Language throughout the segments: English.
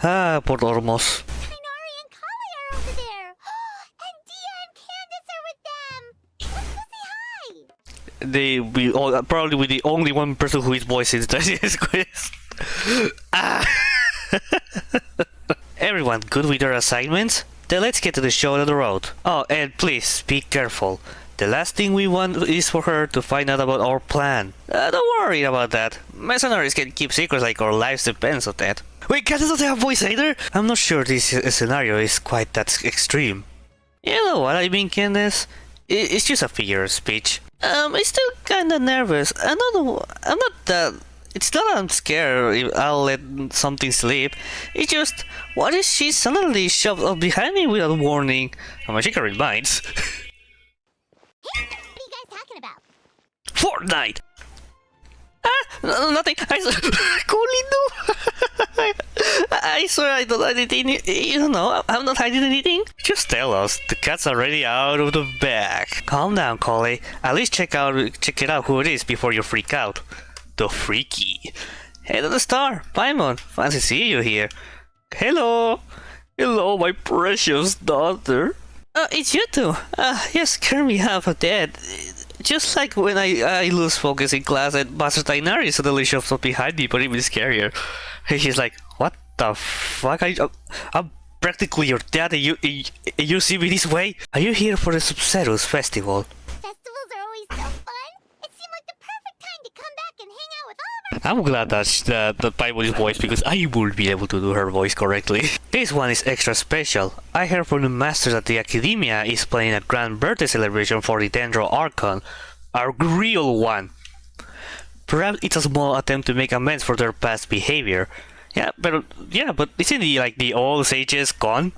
Ah, por Ormos. Minori and Kali are over there. And Dia and Candace are with them. Let's go say hi. They will probably be the only one person who is voicing this quest. Ah. Everyone good with their assignments? Then let's get to the show on the road. Oh, and please, be careful. The last thing we want is for her to find out about our plan. Don't worry about that. Mercenaries can keep secrets like our lives depends on that. Wait, Candace doesn't have voice either? I'm not sure this scenario is quite that extreme. You know what I mean, Candace? It's just a figure of speech. I'm still kinda nervous. I'm not that... It's not that I'm scared if I'll let something slip. It's just, what if she suddenly shoved up behind me without warning? I'm a chicken minds. Hey, what are you guys talking about? Fortnite! Ah, nothing. I swear I don't hide anything. You don't know, I'm not hiding anything. Just tell us. The cat's already out of the bag. Calm down, Collie. At least check it out who it is before you freak out. The freaky. Head of the star, Paimon. Fancy seeing you here. Hello. Hello, my precious daughter. It's you two. You scared me half of dead. Just like when I lose focus in class and Master Tainari suddenly shows up behind me, but even scarier. He's like, what the fuck? I'm practically your dad and you see me this way? Are you here for the Subzerus festival? Festivals are always so fun. It seemed like the perfect time to come back and hang out with all of our... I'm glad that Paimon is voice because I will be able to do her voice correctly. This one is extra special. I heard from the master that the Academia is planning a grand birthday celebration for the Dendro Archon. A real one. Perhaps it's a small attempt to make amends for their past behavior. Yeah, but isn't the old sages gone?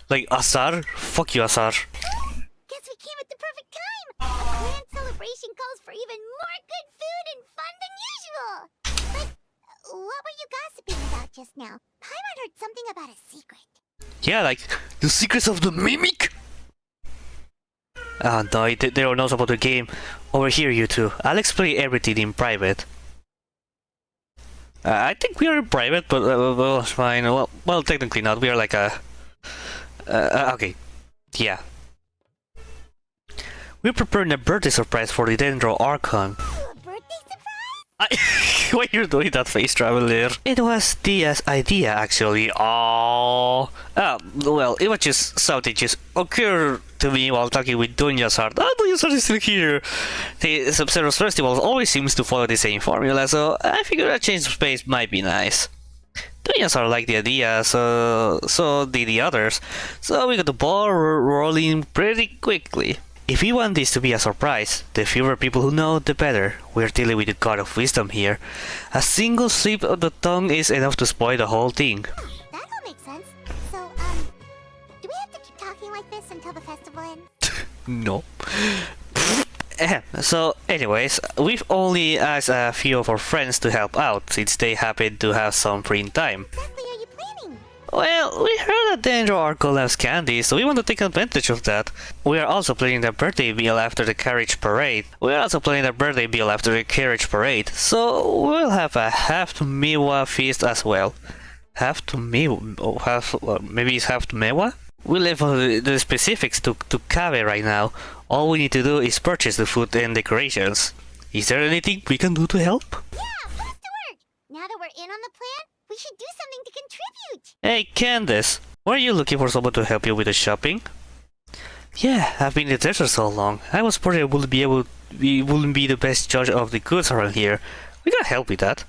Like Asar? Fuck you, Asar. Guess we came at the perfect time. The grand celebration calls for even more good food and fun than usual. But what were you gossiping about just now? Paimon heard something about a secret. Yeah, like the secrets of the mimic? No, they don't know about the game. Over here, you two. I'll explain everything in private. I think we are in private, but well, fine. Well, technically not. We are like a... okay. Yeah. We're preparing a birthday surprise for the Dendro Archon. A birthday surprise? Why you're doing that face, Traveler? It was Dia's idea, actually. Oh, well, it was just something just occurred to me while talking with Dunya's heart. Oh, Dunya's heart is still here. The Subzerus festival always seems to follow the same formula, so I figured a change of pace might be nice. Dunya's heart liked the idea, so did the others. So we got the ball rolling pretty quickly. If we want this to be a surprise, the fewer people who know, the better. We're dealing with the god of wisdom here. A single slip of the tongue is enough to spoil the whole thing. That all makes sense. So, do we have to keep talking like this until the festival ends? No. So, anyways, we've only asked a few of our friends to help out, since they happen to have some free time. Exactly are you planning? Well, we heard that Dendro Archon loves candy, so we want to take advantage of that. We are also planning the birthday meal after the carriage parade. So we'll have a half Miwa feast as well. Half to Miwa? Maybe it's half to Mewa? We leave the specifics to Kabe right now. All we need to do is purchase the food and decorations. Is there anything we can do to help? Yeah, put us to work. Now that we're in on the plan, we should do something to contribute. Hey, Candace, were you looking for someone to help you with the shopping? Yeah, I've been in the desert so long. I was worried we wouldn't be the best judge of the goods around here. We can help with that.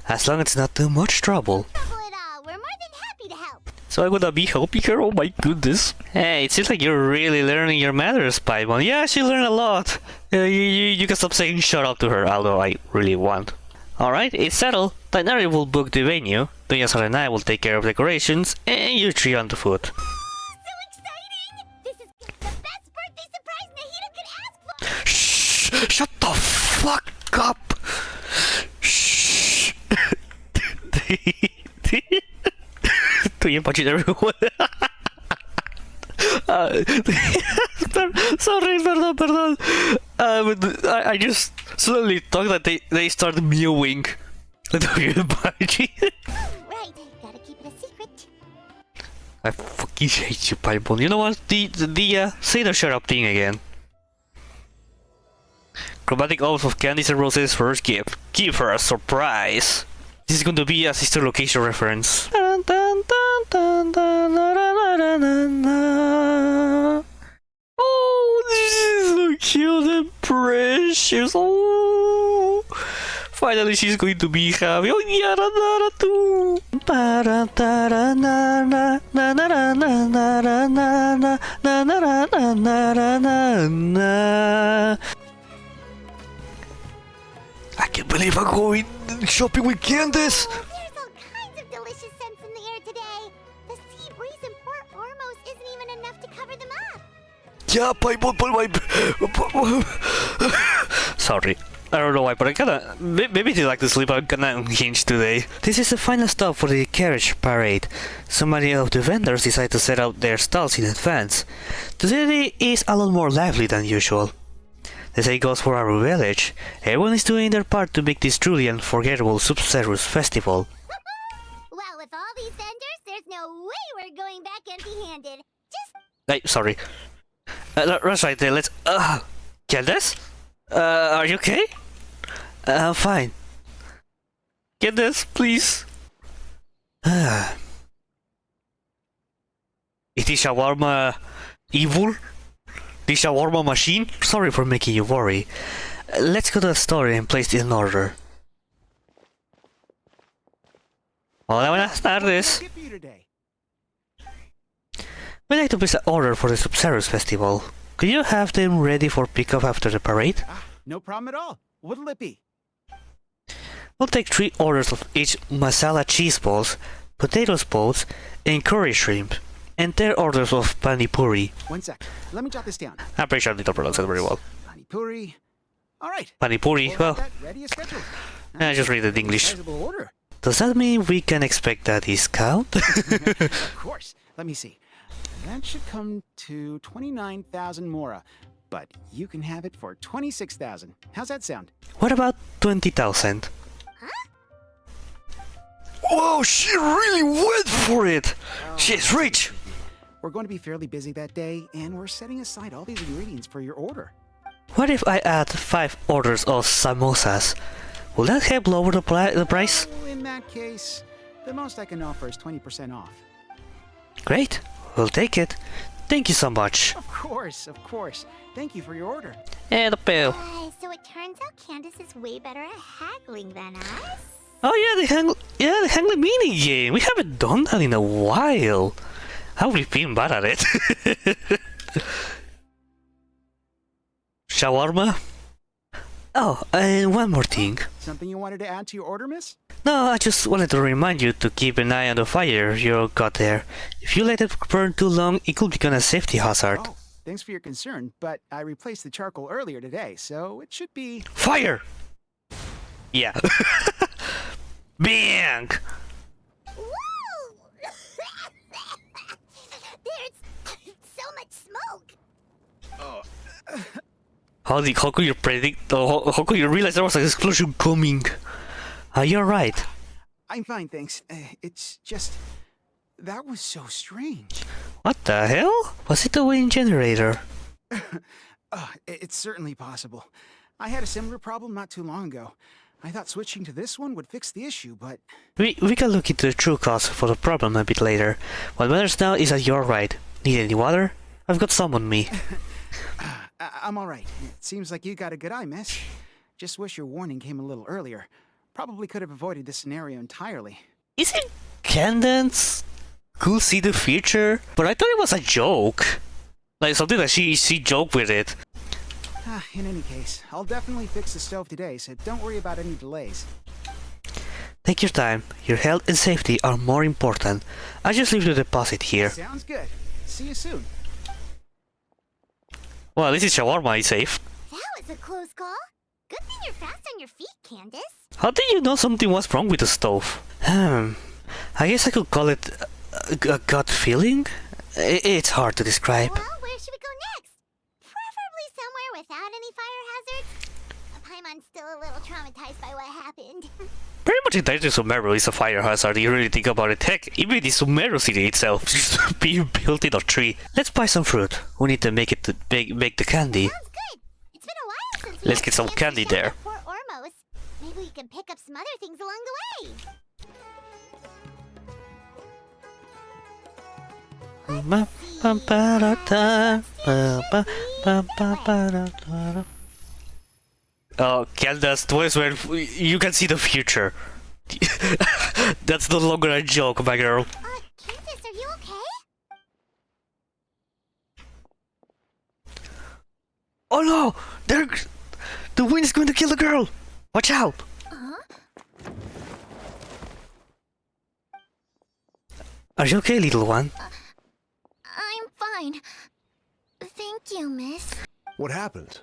As long as it's not too much trouble. Trouble at all. We're more than happy to help. So I'm gonna be helping her? Oh my goodness. Hey, it seems like you're really learning your manners, Paimon. Yeah, she learned a lot. You can stop saying shut up to her, although I really want. Alright, it's settled. Tainari will book the venue, Dunyasar and I will take care of decorations, and you three on the food. So exciting! This is the best birthday surprise Nahida could ask for! Shh! Shut the fuck up! Shh! Do you punch it everyone? Sorry, perdón. I just suddenly thought that they started mewing. Right, gotta keep it a secret I fucking hate you, Pineapple. You know what? Say the shut up thing again. Chromatic orbs of candies and roses first gift. Give her a surprise. This is going to be a sister location reference. Dun, dun, dun, dun, dun, dun, dun, dun, dun, dun. Oh, this is so cute and precious. Oh, finally she's going to be happy. Oh, yada yada too. Para tara na na na na na na na na na na na na na na na. I can't believe I'm going shopping with Candace. There's all kinds of delicious scents in the air today. The sea breeze in Port Ormos isn't even enough to cover them up. Yeah, Pineapple, sorry. I don't know why, but I kinda... Maybe they like to sleep. I'm kinda unhinged today. This is the final stop for the carriage parade. So many of the vendors decide to set up their stalls in advance. The city is a lot more lively than usual. The same goes for our village. Everyone is doing their part to make this truly unforgettable Subzerus festival. Well, with all these vendors, there's no way we're going back empty-handed. Just... Hey, sorry. That's right there, let's... Candace? Are you okay? I'm fine. Candace, please. Is the shawarma evil? The shawarma machine? Sorry for making you worry. Let's go to the store and place it in order. Hola, buenas tardes. We'd like to place an order for the Subzerus festival. Could you have them ready for pickup after the parade? No problem at all. What'll it be? We'll take 3 orders of each masala cheese balls, potato balls, and curry shrimp, and 10 orders of pani puri. 1 sec. Let me jot this down. I'm pretty sure I didn't pronounce it very well. Pani puri. All right. Pani puri, well, Ready as scheduled. I just read it in English. Sizable order. Does that mean we can expect a discount? Of course. Let me see. That should come to 29,000 mora, but you can have it for 26,000. How's that sound? What about 20,000? Whoa, she really went for it! She's rich! We're going to be fairly busy that day, and we're setting aside all these ingredients for your order. What if I add 5 orders of samosas? Will that help lower the price? Well, in that case, the most I can offer is 20% off. Great, we'll take it. Thank you so much. Of course, of course. Thank you for your order. And a bill. So it turns out Candace is way better at haggling than us. Oh yeah, the Hangly mini game. We haven't done that in a while. How we've been bad at it. Shawarma? Oh, and one more thing. Something you wanted to add to your order, miss? No, I just wanted to remind you to keep an eye on the fire you got there. If you let it burn too long, it could become a safety hazard. Oh, thanks for your concern, but I replaced the charcoal earlier today, so it should be... Fire! Yeah. Bang! Whoa! There's so much smoke. How could you predict, how could you realize there was an explosion coming? You're right. I'm fine, thanks. It's just... That was so strange. What the hell? Was it the wind generator? It's certainly possible. I had a similar problem not too long ago. I thought switching to this one would fix the issue, but... We can look into the true cause for the problem a bit later. What matters now is that you're right. Need any water? I've got some on me. I'm alright. It seems like you got a good eye, miss. Just wish your warning came a little earlier. Probably could have avoided this scenario entirely. Isn't Candace could see the future? But I thought it was a joke. Like something that she joked with it. In any case, I'll definitely fix the stove today, so don't worry about any delays. Take your time. Your health and safety are more important. I just leave the deposit here. Sounds good. See you soon. Well, at least it's shawarma is safe. That was a close call. Good thing you're fast on your feet, Candace. How did you know something was wrong with the stove? I guess I could call it a gut feeling? It's hard to describe. Well, where should we go next? Preferably somewhere without any fire hazards. Paimon's still a little traumatized by what happened. Pretty much entire Sumeru is a fire hazard, you really think about it. Heck, even the Sumeru city itself is being built in a tree. Let's buy some fruit. We need to make it to make the candy. Sounds good. It's been a while since Let's get some candy there. Poor Ormos. Maybe we can pick up some other things along the way. Oh, Candace, twice when you can see the future. That's no longer a joke, my girl. Cutest, are you okay? Oh no! The wind's going to kill the girl! Watch out! Are you okay, little one? I'm fine. Thank you, miss. What happened?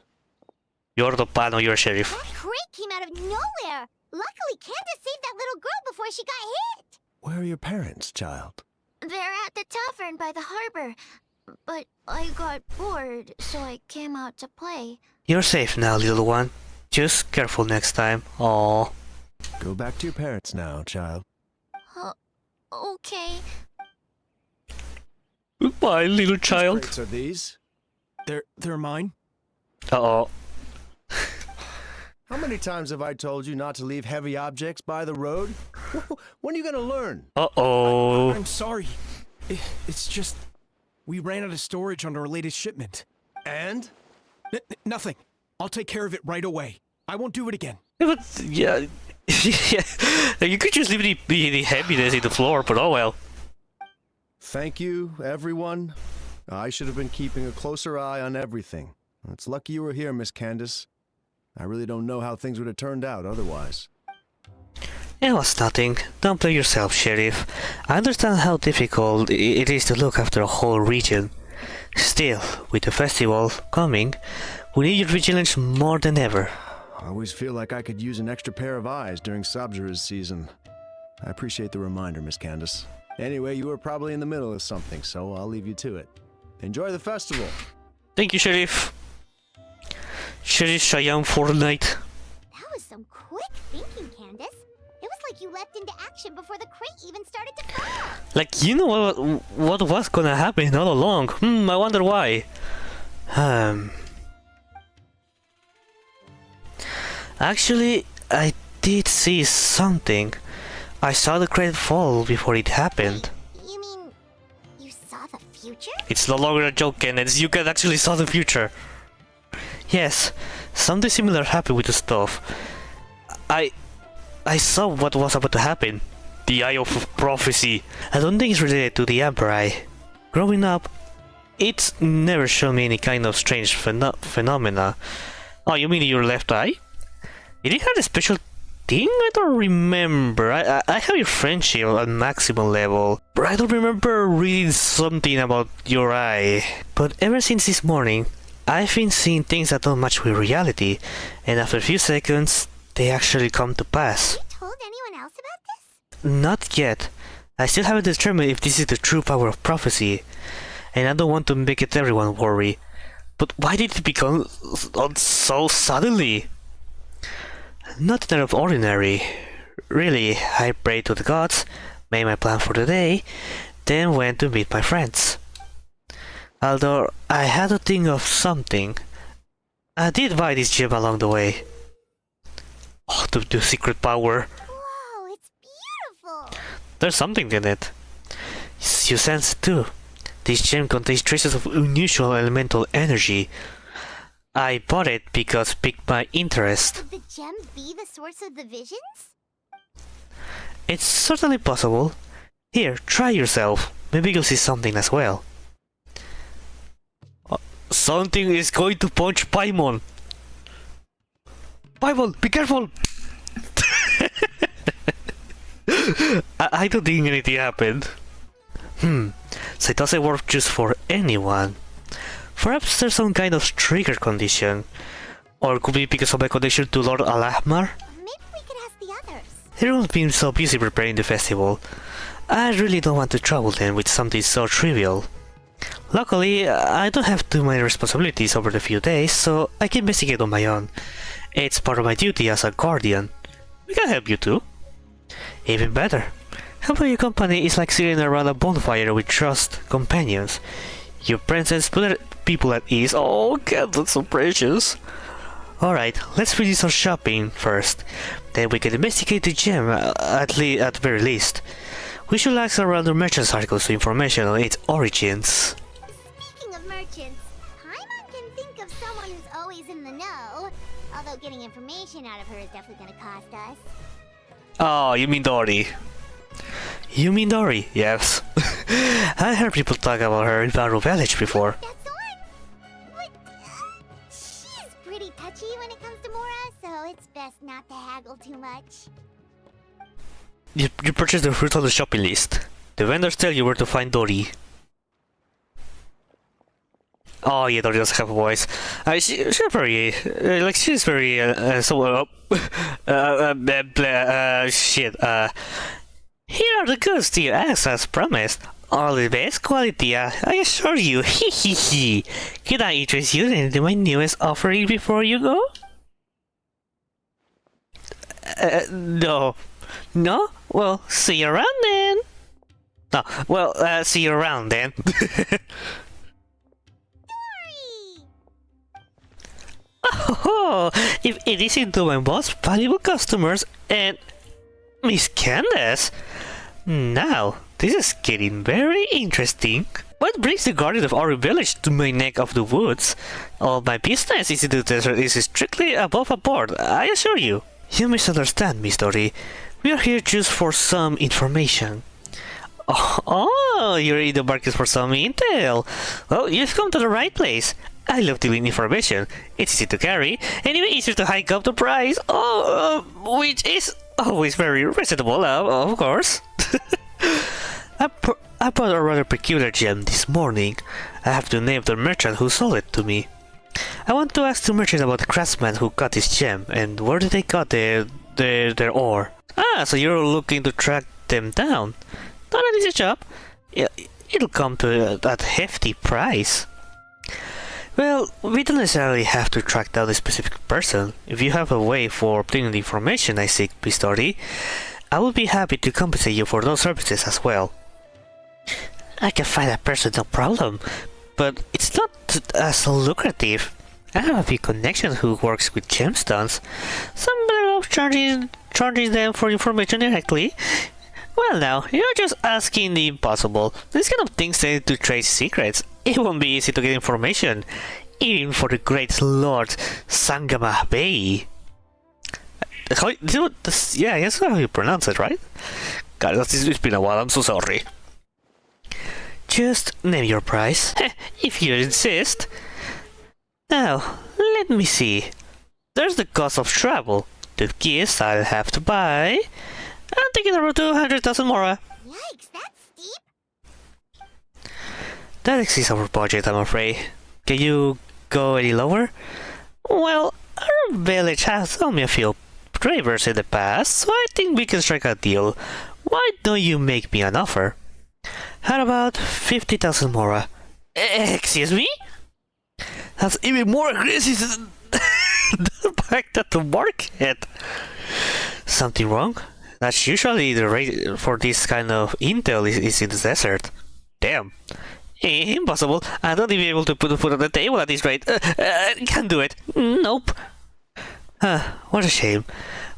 You're the pano, you're sheriff. That crate came out of nowhere. Luckily, Candace saved that little girl before she got hit. Where are your parents, child? They're at the tavern by the harbor. But I got bored, so I came out to play. You're safe now, little one. Just careful next time. Aww. Go back to your parents now, child. Okay. Goodbye, little child. Crates are these? They're mine? Uh-oh. How many times have I told you not to leave heavy objects by the road? When are you gonna learn? Uh-oh. I'm sorry. It's just... we ran out of storage on our latest shipment. And? Nothing. I'll take care of it right away. I won't do it again. Yeah, but, yeah... yeah. You could just leave the heaviness in the floor, but oh well. Thank you, everyone. I should have been keeping a closer eye on everything. It's lucky you were here, Miss Candace. I really don't know how things would have turned out otherwise. It was nothing. Don't blame yourself, Sheriff. I understand how difficult it is to look after a whole region. Still, with the festival coming, we need your vigilance more than ever. I always feel like I could use an extra pair of eyes during Subzerus season. I appreciate the reminder, Miss Candace. Anyway, you were probably in the middle of something, so I'll leave you to it. Enjoy the festival. Thank you, Sheriff. Sheriff Cheyenne Fortnite. That was some quick thinking, Candace. It was like you leapt into action before the crate even started to fall. Like, you know what was gonna happen all along. I wonder why. Actually, I did see something. I saw the crate fall before it happened. You mean you saw the future? It's no longer a joke, Kenneth. You can actually saw the future. Yes, something similar happened with the stuff. I saw what was about to happen. The Eye of Prophecy. I don't think it's related to the Emperor Eye. Growing up, it's never shown me any kind of strange phenomena. Oh, you mean your left eye? Did it have a special thing? I don't remember. I have your friendship at maximum level, but I don't remember reading something about your eye. But ever since this morning, I've been seeing things that don't match with reality, and after a few seconds, they actually come to pass. You told anyone else about this? Not yet. I still haven't determined if this is the true power of prophecy, and I don't want to make it everyone worry. But why did it become so suddenly? Nothing out of ordinary. Really, I prayed to the gods, made my plan for the day, then went to meet my friends. Although I had to think of something, I did buy this gem along the way. Oh, the secret power. Whoa, it's beautiful! There's something in it. You sense it too. This gem contains traces of unusual elemental energy. I bought it because it piqued my interest. Could the gem be the source of the visions? It's certainly possible. Here, try yourself. Maybe you'll see something as well. Something is going to punch Paimon. Paimon, be careful! I don't think anything happened. So it doesn't work just for anyone. Perhaps there's some kind of trigger condition. Or it could be because of my connection to Lord Alahmar? Maybe we could ask the others. Everyone's been so busy preparing the festival. I really don't want to trouble them with something so trivial. Luckily, I don't have too many responsibilities over the few days, so I can investigate on my own. It's part of my duty as a guardian. We can help you too. Even better. Helping your company is like sitting around a bonfire with trust companions. Your presence put people at ease. Oh, God, that's so precious. Alright, let's finish our shopping first. Then we can investigate the gem, at the very least. We should ask around the merchant's articles for information on its origins. Speaking of merchants, Paimon can think of someone who's always in the know. Although getting information out of her is definitely gonna cost us. Oh, you mean Dory. You mean Dory, yes. I heard people talk about her in Baru Village before. That's the one! But, she's pretty touchy when it comes to Mora, so it's best not to haggle too much. You purchased the fruit on the shopping list. The vendors tell you where to find Dory. Oh yeah, Dory does have a voice. She's very, she's very, shit, here are the goods to you as promised. All the best quality, I assure you. Hee. Can I interest you in my newest offering before you go? No. No? Well, see you around then. No, well, see you around then. Oh, if it isn't to my most valuable customers and Miss Candace. Now, this is getting very interesting. What brings the guardian of our village to my neck of the woods? All my business is in the desert is strictly above board, I assure you. You misunderstand, Miss Dory. We are here just for some information. Oh, you're in the market for some intel. Well, you've come to the right place. I love dealing information. It's easy to carry, and even easier to hike up the price. Which is always very reasonable, of course. I bought a rather peculiar gem this morning. I have to name the merchant who sold it to me. I want to ask the merchant about the craftsman who got this gem, and where did they got their ore. Ah, so you're looking to track them down. Not an easy job. It'll come to that hefty price. Well, we don't necessarily have to track down a specific person. If you have a way for obtaining the information I seek, Miss Dory, I will be happy to compensate you for those services as well. I can find a person, no problem, but it's not as lucrative. I have a few connections who works with gemstones. Some better off charging them for information directly. Well now, you're just asking the impossible. These kind of things tend to trade secrets. It won't be easy to get information, even for the great Lord Sangama Bay. Yeah, that's how you pronounce it, right? God, it's been a while, I'm so sorry. Just name your price, if you insist. Now, let me see. There's the cost of travel, the gifts I'll have to buy. I'm thinking around 200,000 Mora. Yikes, that's steep. That exceeds our budget, I'm afraid. Can you go any lower? Well, our village has sold me a few travers in the past, so I think we can strike a deal. Why don't you make me an offer? How about 50,000 Mora? Excuse me? That's even more aggressive than the fact at the market. Something wrong? That's usually the rate for this kind of intel is in the desert. Damn. Impossible. I don't even be able to put food on the table at this rate. Can't do it. Nope. What a shame.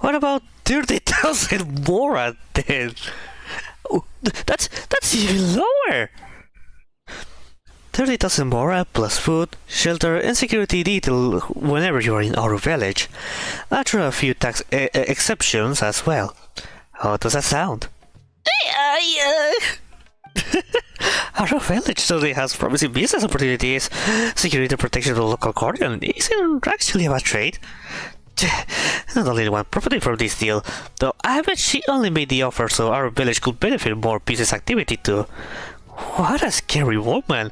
What about 30,000 Mora then? Oh, that's even lower. 30,000 Mora plus food, shelter, and security detail whenever you are in our village. After a few tax exceptions as well. How does that sound? Our village certainly has promising business opportunities. Security protection of the local guardian isn't actually a bad trade. Not only want property from this deal, though I bet she only made the offer so our village could benefit more business activity too. What a scary woman.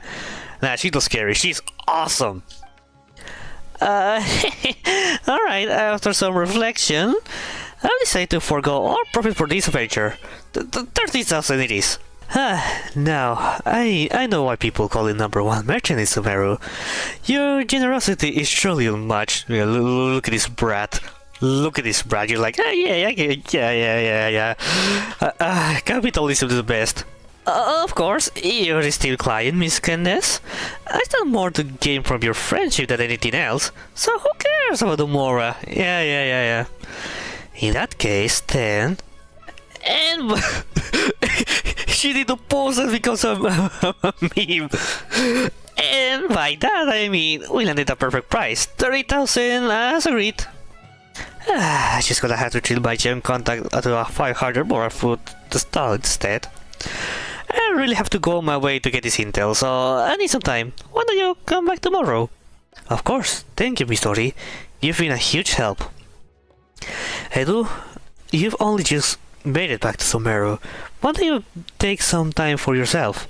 Nah, she's not scary, she's awesome. Alright, after some reflection, I'll decide to forego all profit for this venture. 30,000 it is. Now, I know why people call it #1 merchant in Sumeru. Your generosity is truly unmatched. Look at this brat. Look at this, Brad. You're like, yeah. Capitalism is the best. Of course, you're still client, Miss Candace. I stand more to gain from your friendship than anything else, so who cares about the Mora? Yeah. In that case, then... And... she did the pose because of a meme. And by that, I mean, we landed a perfect price. 30,000 as agreed. She's gonna have to chill my gem contact to a 500 Mora food to stall instead. I really have to go on my way to get this intel, so I need some time. When do you come back tomorrow? Of course. Thank you, mistery. You've been a huge help. Edu, you've only just made it back to Sumeru. Why don't you take some time for yourself?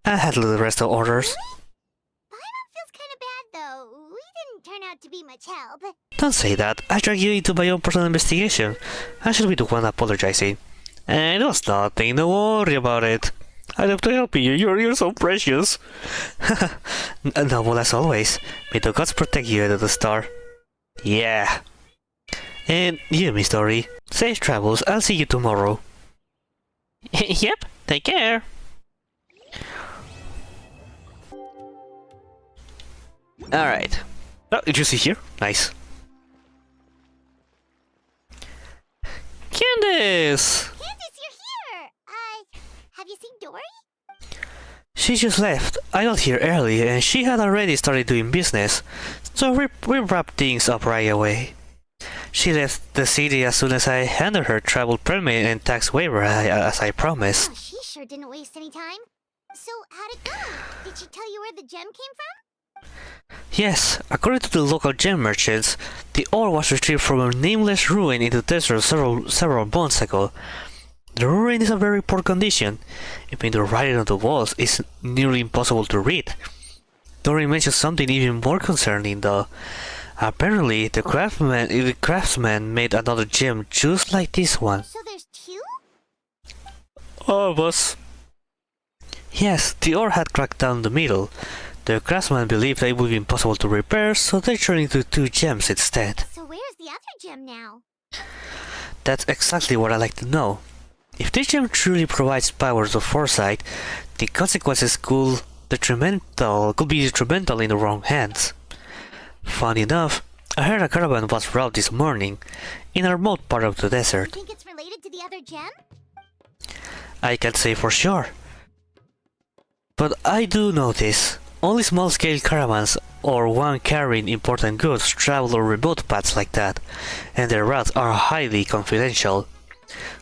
I'll handle the rest of orders. Paimon feels kind of bad, though. We didn't turn out to be much help. Don't say that. I dragged you into my own personal investigation. I should be the one apologizing. And it was nothing. Don't worry about it. I'd love to help you. You're so precious. Noble as always. May the gods protect you at the star. Yeah. And you, mistery. Safe travels. I'll see you tomorrow. Yep. Take care. Alright. Oh, did you see here? Nice. Candace! Candace, you're here! Have you seen Dory? She just left. I got here early and she had already started doing business, so we wrapped things up right away. She left the city as soon as I handed her travel permit and tax waiver as I promised. Oh, she sure didn't waste any time. So, how'd it go? Did she tell you where the gem came from? Yes, according to the local gem merchants, the ore was retrieved from a nameless ruin in the desert several months ago. The ruin is in very poor condition. Even the writing on the walls is nearly impossible to read. Dory mentions something even more concerning though. Apparently, the craftsman made another gem just like this one. So there's two? Oh, boss. Yes, the ore had cracked down the middle. The craftsman believed that it would be impossible to repair, so they turned into two gems instead. So where's the other gem now? That's exactly what I'd like to know. If this gem truly provides powers of foresight, the consequences could be detrimental in the wrong hands. Funny enough, I heard a caravan was robbed this morning, in a remote part of the desert. You think it's related to the other gem? I can't say for sure. But I do know this. Only small-scale caravans or one carrying important goods travel on remote paths like that, and their routes are highly confidential.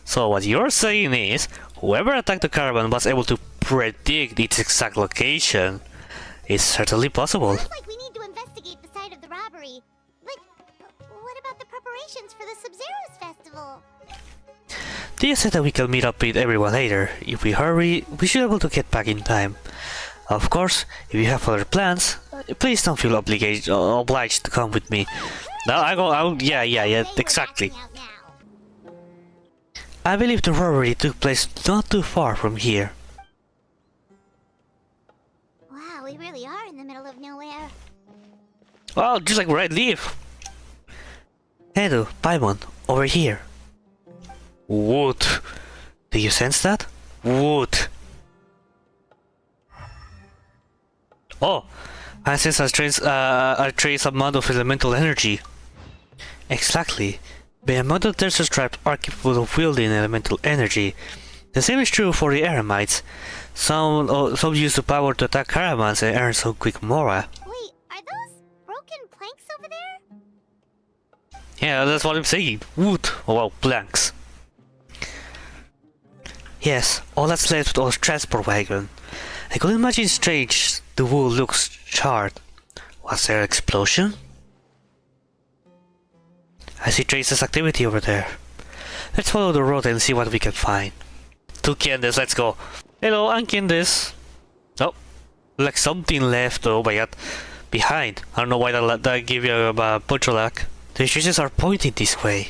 So what you're saying is, whoever attacked the caravan was able to predict its exact location. It's certainly possible. Looks like we need to investigate the site of the robbery. But what about the preparations for the Subzerus festival? They said that we can meet up with everyone later. If we hurry, we should be able to get back in time. Of course, if you have other plans, please don't feel obliged to come with me. No, yeah, exactly. I believe the robbery took place not too far from here. Wow, we really are in the middle of nowhere. Well, just like where I live. Edu, Paimon, over here. Wood. Do you sense that? Wood. Oh, I sense a trace amount of elemental energy. Exactly. The amount of desert tribes are capable of wielding elemental energy. The same is true for the Eremites. Some use the power to attack caravans and earn some quick mora. Wait, are those broken planks over there? Yeah, that's what I'm saying. Wood. Oh well, planks. Yes, all that's left was transport wagon. I could imagine strange the wood looks charred. Was there an explosion? I see traces activity over there. Let's follow the road and see what we can find. To Candace, let's go. Hello, I'm Candace. Oh, like something left, oh my god, behind. I don't know why that gave you a bunch of luck. The traces are pointing this way.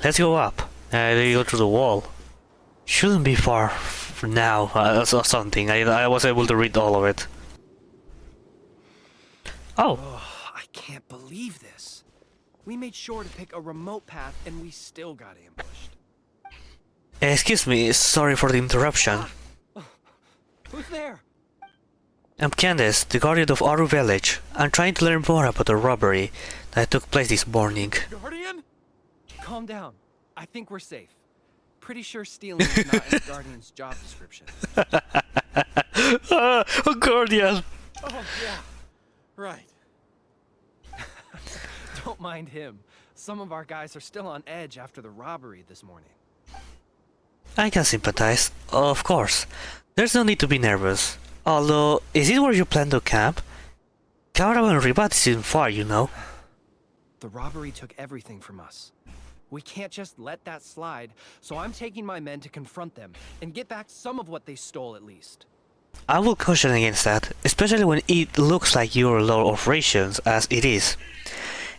Let's go up. They go through the wall. Shouldn't be far from now, or something. I was able to read all of it. Oh. I can't believe this. We made sure to pick a remote path and we still got ambushed. Excuse me, sorry for the interruption. Who's there? I'm Cutest, the guardian of Aru village. I'm trying to learn more about the robbery that took place this morning. Guardian? Calm down. I think we're safe. Pretty sure stealing is not in the Guardian's job description. A guardian! Oh, yeah. Right. Don't mind him. Some of our guys are still on edge after the robbery this morning. I can sympathize, of course. There's no need to be nervous. Although, is it where you plan to camp? Caravan Ribat isn't far, you know. The robbery took everything from us. We can't just let that slide, so I'm taking my men to confront them and get back some of what they stole at least. I will caution against that, especially when it looks like you're low of rations, as it is.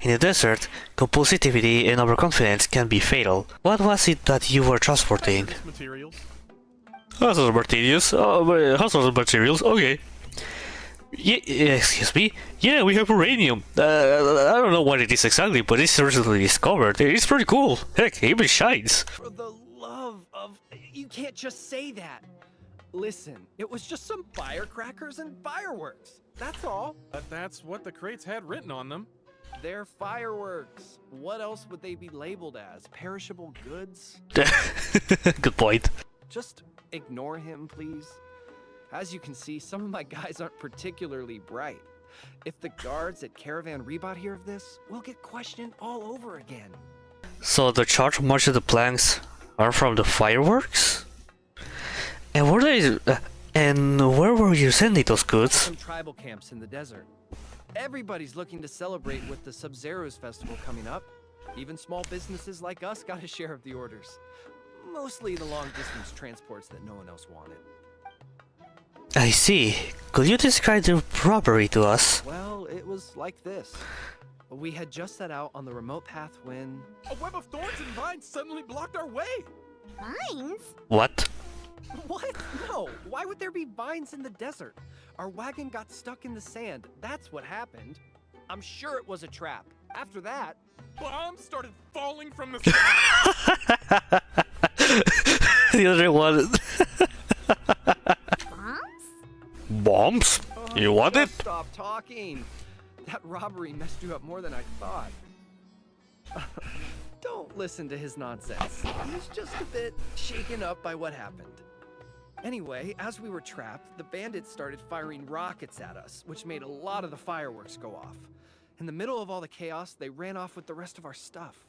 In the desert, compulsivity and overconfidence can be fatal. What was it that you were transporting? Materials. Household materials. Household materials. Okay. Yeah, excuse me. Yeah, we have uranium. I don't know what it is exactly, but it's recently discovered. It's pretty cool. Heck, it even shines. For the love of... You can't just say that. Listen, it was just some firecrackers and fireworks. That's all. But that's what the crates had written on them. They're fireworks. What else would they be labeled as? Perishable goods? Good point. Just ignore him, please. As you can see, some of my guys aren't particularly bright. If the guards at Caravan Rebot hear of this, we'll get questioned all over again. So the charge march of the planks are from the fireworks? And were they... and where were you sending those goods? Some tribal camps in the desert. Everybody's looking to celebrate with the Subzerus festival coming up. Even small businesses like us got a share of the orders. Mostly the long-distance transports that no one else wanted. I see. Could you describe the robbery to us? Well, it was like this. We had just set out on the remote path when... A web of thorns and vines suddenly blocked our way. Vines? What? What? No! Why would there be vines in the desert? Our wagon got stuck in the sand. That's what happened. I'm sure it was a trap. After that... Bombs started falling from the sky. The other one... Bombs? Bombs? You want it? Just stop talking. That robbery messed you up more than I thought. Don't listen to his nonsense. He's just a bit shaken up by what happened. Anyway, as we were trapped, the bandits started firing rockets at us, which made a lot of the fireworks go off. In the middle of all the chaos, they ran off with the rest of our stuff.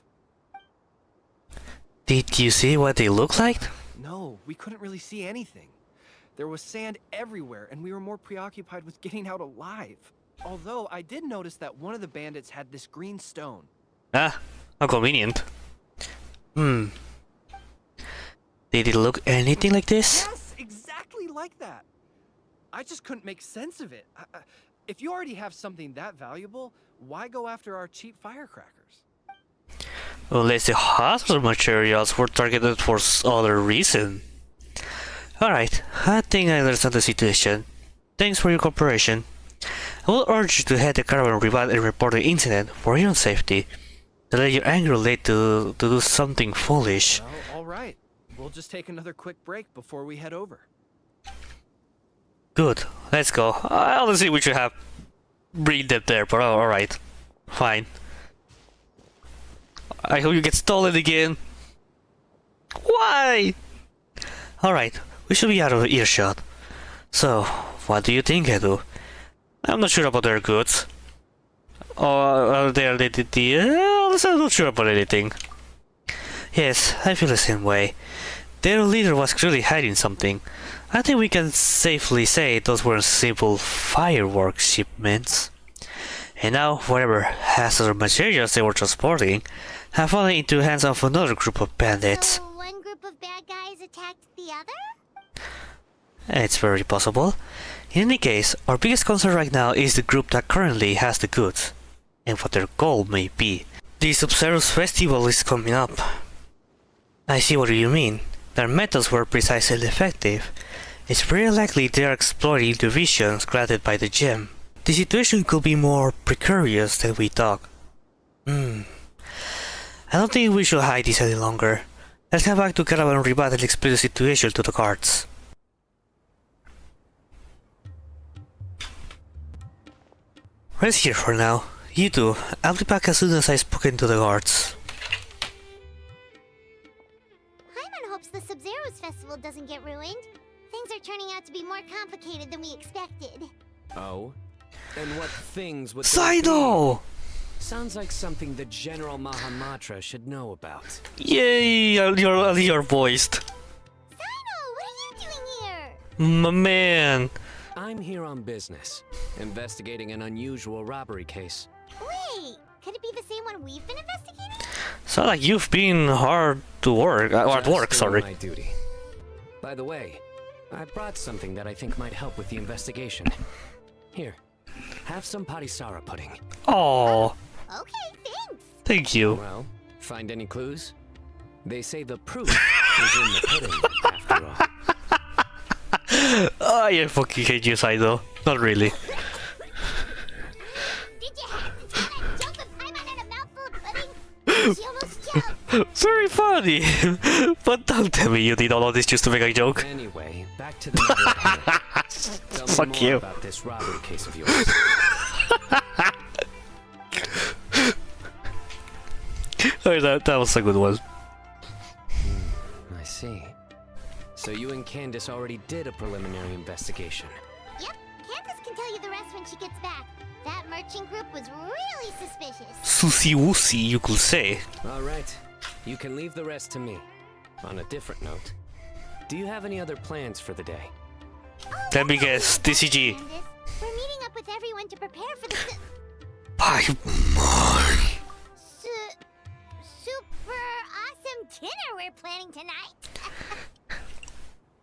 Did you see what they looked like? No, we couldn't really see anything. There was sand everywhere, and we were more preoccupied with getting out alive. Although, I did notice that one of the bandits had this green stone. Ah, how convenient. Did it look anything like this? Yes, exactly like that. I just couldn't make sense of it. If you already have something that valuable, why go after our cheap firecrackers? Unless the hazard materials were targeted for other reason. Alright, I think I understand the situation. Thanks for your cooperation. I will urge you to head the caravan revive and report the incident for your own safety. Don't let your anger lead to do something foolish. Well, alright. We'll just take another quick break before we head over. Good, let's go. Honestly, we should have bring them there, but alright. Fine. I hope you get stolen again. Why? Alright, we should be out of earshot. So, what do you think, Edu? I'm not sure about their goods. Or their identity. I'm not sure about anything. Yes, I feel the same way. Their leader was clearly hiding something. I think we can safely say those weren't simple fireworks shipments. And now, whatever hazardous materials they were transporting have fallen into the hands of another group of bandits. So one group of bad guys attacked the other? It's very possible. In any case, our biggest concern right now is the group that currently has the goods, and what their goal may be. The Subzerus festival is coming up. I see what you mean. Their methods were precise and effective. It's very likely they are exploiting the visions granted by the gem. The situation could be more precarious than we thought. I don't think we should hide this any longer. Let's head back to Caravan and Ribat and explain the situation to the guards. Rest here for now. You two, I'll be back as soon as I've spoken to the guards. Paimon hopes the Subzerus festival doesn't get ruined. Things are turning out to be more complicated than we expected. Oh? And what things would Saido! Sounds like something the General Mahamatra should know about. Yay, you're voiced. Sino, what are you doing here? My man. I'm here on business, investigating an unusual robbery case. Wait, could it be the same one we've been investigating? Sounds like you've been hard to work, at work, Just sorry. doing my duty. By the way, I brought something that I think might help with the investigation. Here, have some patisara pudding. Oh, Okay, thanks. thank you. Well, find any clues? They say the proof is in the pudding, after all. I fucking hate you, Saido. Not really. Did you happen to try to jump with Paimon at a mouthful of pudding? She almost jumped. Very funny. But don't tell me you did all of this just to make a joke. Anyway, back to the matter at hand. Tell me Fuck more you. about this robbery case of yours. Oh, that was a good one. I see. So you and Candace already did a preliminary investigation. Yep, Candace can tell you the rest when she gets back. That merchant group was really suspicious. Susi wusi, you could say. All right. You can leave the rest to me. On a different note, do you have any other plans for the day? Let me guess, TCG. Candace, we're meeting up with everyone to prepare for the Paimon. super awesome dinner we're planning tonight.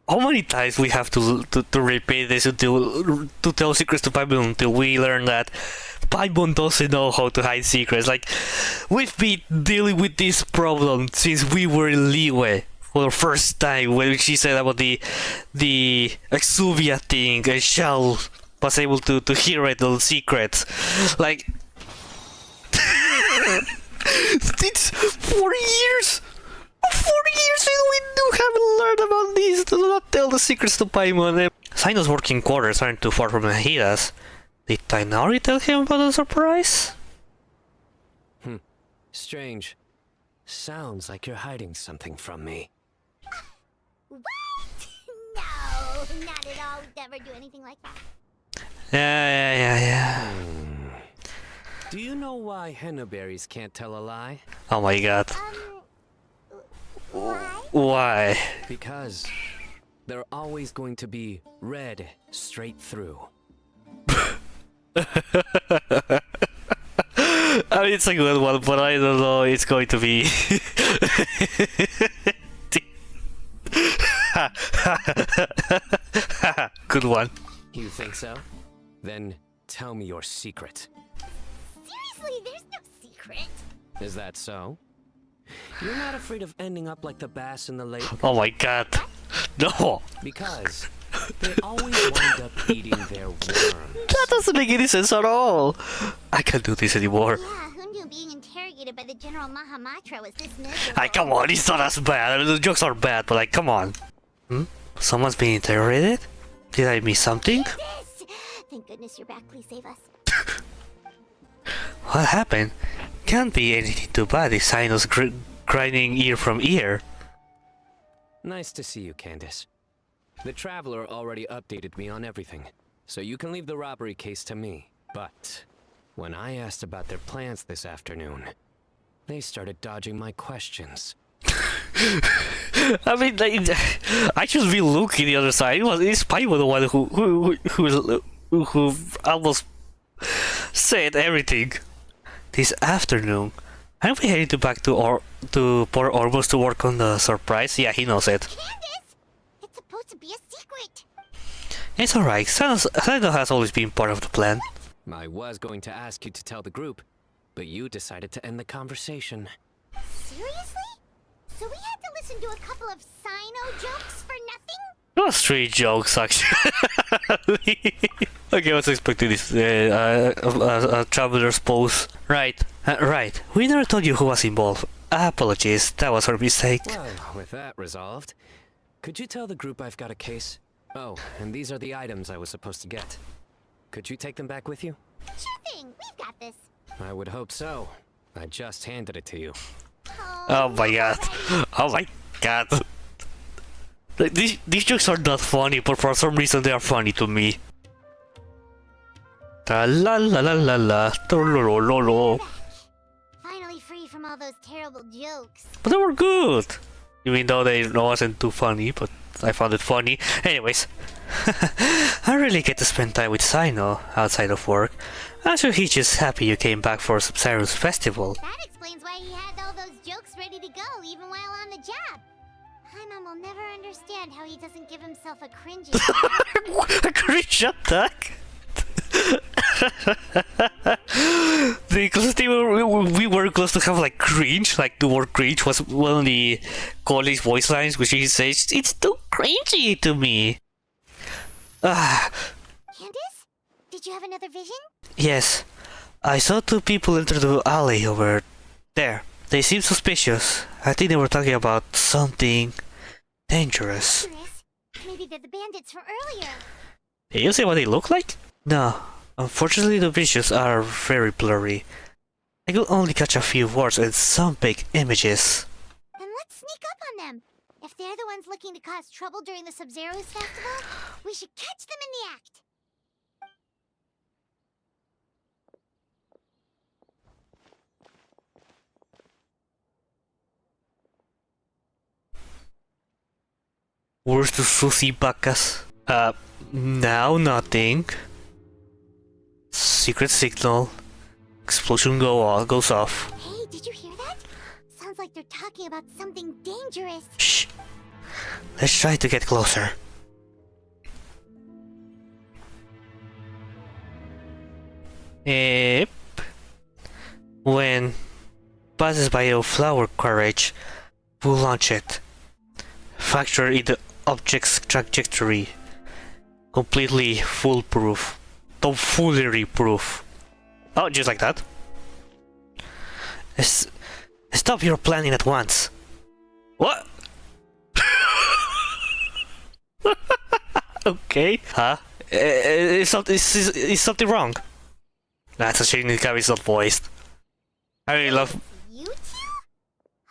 How many times we have to repeat this until to tell secrets to Paimon until we learn that Paimon doesn't know how to hide secrets? Like, we've been dealing with this problem since we were in Liyue for the first time when she said about the Exuvia thing and Shell was able to hear it, the secrets. Like, it's 4 years! 4 years and we haven't learned about this. Do not tell the secrets to Paimon. Sino's working quarters aren't too far from Nahida's. Did Tainari tell him about the surprise? Strange. Sounds like you're hiding something from me. What? No, not at all. We'd never do anything like that. Yeah. Do you know why henna berries can't tell a lie? Oh my god. Why? Why? Because they're always going to be red straight through. I mean, it's a good one, but I don't know it's going to be... Good one. You think so? Then tell me your secret. Seriously, there's no secret. Is that so? You're not afraid of ending up like the bass in the lake? Oh my god. No! Because they always wind up eating their worms. That doesn't make any sense at all! I can't do this anymore. Yeah, who knew being interrogated by the General Mahamatra was this miserable? Like, come on, it's not as bad. I mean, the jokes are bad, but like, come on. Someone's being interrogated? Did I miss something? This! Thank goodness you're back. Please save us. What happened? Can't be anything too bad if Sino's grinding ear from ear. Nice to see you, Candace. The Traveler already updated me on everything, so you can leave the robbery case to me. But when I asked about their plans this afternoon, they started dodging my questions. I mean, like, I should be looking the other side. It's Paimon the one who almost said everything. This afternoon, aren't we heading back to Port Ormuz to work on the surprise? Yeah, he knows it. Candace! It's supposed to be a secret. It's alright. Sino has always been part of the plan. I was going to ask you to tell the group, but you decided to end the conversation. Seriously? So we had to listen to a couple of Sino jokes for nothing? It was 3 jokes, actually. Okay, I was expecting this traveler's pose. Right. We never told you who was involved. Apologies, that was her mistake. Well, with that resolved, could you tell the group I've got a case? Oh, and these are the items I was supposed to get. Could you take them back with you? Sure thing. We've got this. I would hope so. I just handed it to you. Oh my god. Oh my god. These jokes are not funny, but for some reason they are funny to me. La la la la la la. Finally free from all those terrible jokes. But they were good. Even though they wasn't too funny, but I found it funny. Anyways. I really get to spend time with Sino outside of work. I'm sure he's just happy you came back for Subzerus festival. That explains why he had all those jokes ready to go even while on the job. Paimon will never understand how he doesn't give himself a cringe attack. A cringe attack? Because we were close to have like cringe, like the word cringe was one of the Collie's voice lines, which he says, "It's too cringy to me." Candace? Did you have another vision? Yes, I saw two people enter the alley over there. They seemed suspicious. I think they were talking about something dangerous. Dangerous? Maybe they're the bandits from earlier. Did you see what they look like? No. Unfortunately, the visuals are very blurry. I could only catch a few words and some big images. Then let's sneak up on them. If they're the ones looking to cause trouble during the Subzerus festival, we should catch them in the act. Where's the sushi bacas? Now nothing. Secret signal. Explosion goes off. Hey, did you hear that? Sounds like they're talking about something dangerous. Shh. Let's try to get closer. Yep. When passes by a flower carriage, we'll launch it. Factor in the object's trajectory. Completely foolproof. Tomfoolery proof. Oh, just like that. Stop your planning at once. What? Okay. Huh? Is something wrong? That's a shame the guy is not voiced. I really love... You two?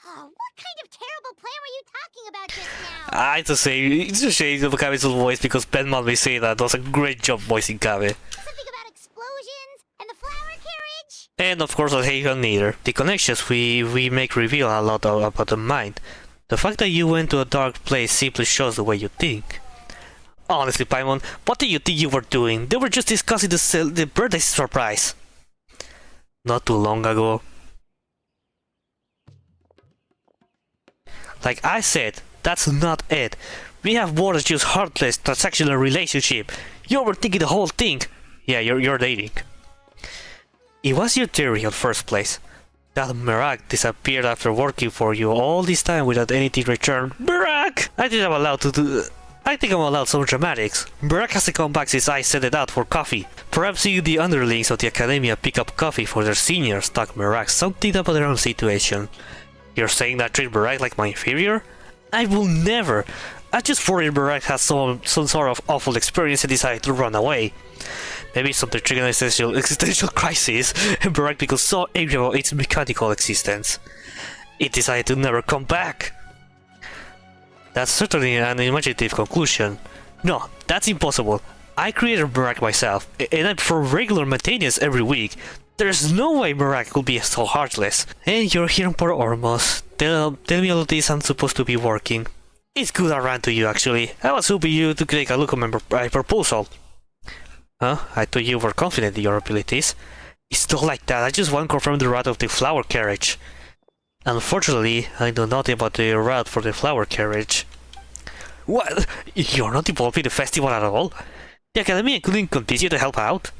Oh, what kind of terrible plan were you talking about just now? I have to say, it's a shame the Kabe's not voiced because Ben Malvey say that does a great job voicing Kabe. Something about explosions and the flower carriage? And of course, I hate neither. The connections we make reveal a lot about the mind. The fact that you went to a dark place simply shows the way you think. Honestly, Paimon, what do you think you were doing? They were just discussing the birthday surprise. Not too long ago. Like I said, that's not it. We have more than just heartless transactional relationship. You were thinking the whole thing. Yeah, you're dating. It was your theory in first place. That Merak disappeared after working for you all this time without anything returned. Merak! I think I'm allowed some dramatics. Merak hasn't come back since I sent it out for coffee. Perhaps you, the underlings of the academia, pick up coffee for their seniors, talk Merak something about their own situation. You're saying that I treat Merak like my inferior? I will never. I just worried Merak has some sort of awful experience and decided to run away. Maybe something triggered an existential crisis, and Merak becomes so angry about its mechanical existence. It decided to never come back. That's certainly an imaginative conclusion. No, that's impossible. I created Merak myself, and I perform regular maintenance every week. There's no way Merak could be so heartless. And you're here in Port Ormos. Tell me all of this I'm supposed to be working. It's good I ran to you actually. I was hoping you to take a look at my proposal. Huh? I thought you were confident in your abilities. It's not like that, I just want to confirm the route of the flower carriage. Unfortunately, I know nothing about the route for the flower carriage. What? You're not involved in the festival at all? The Academy couldn't convince you to help out?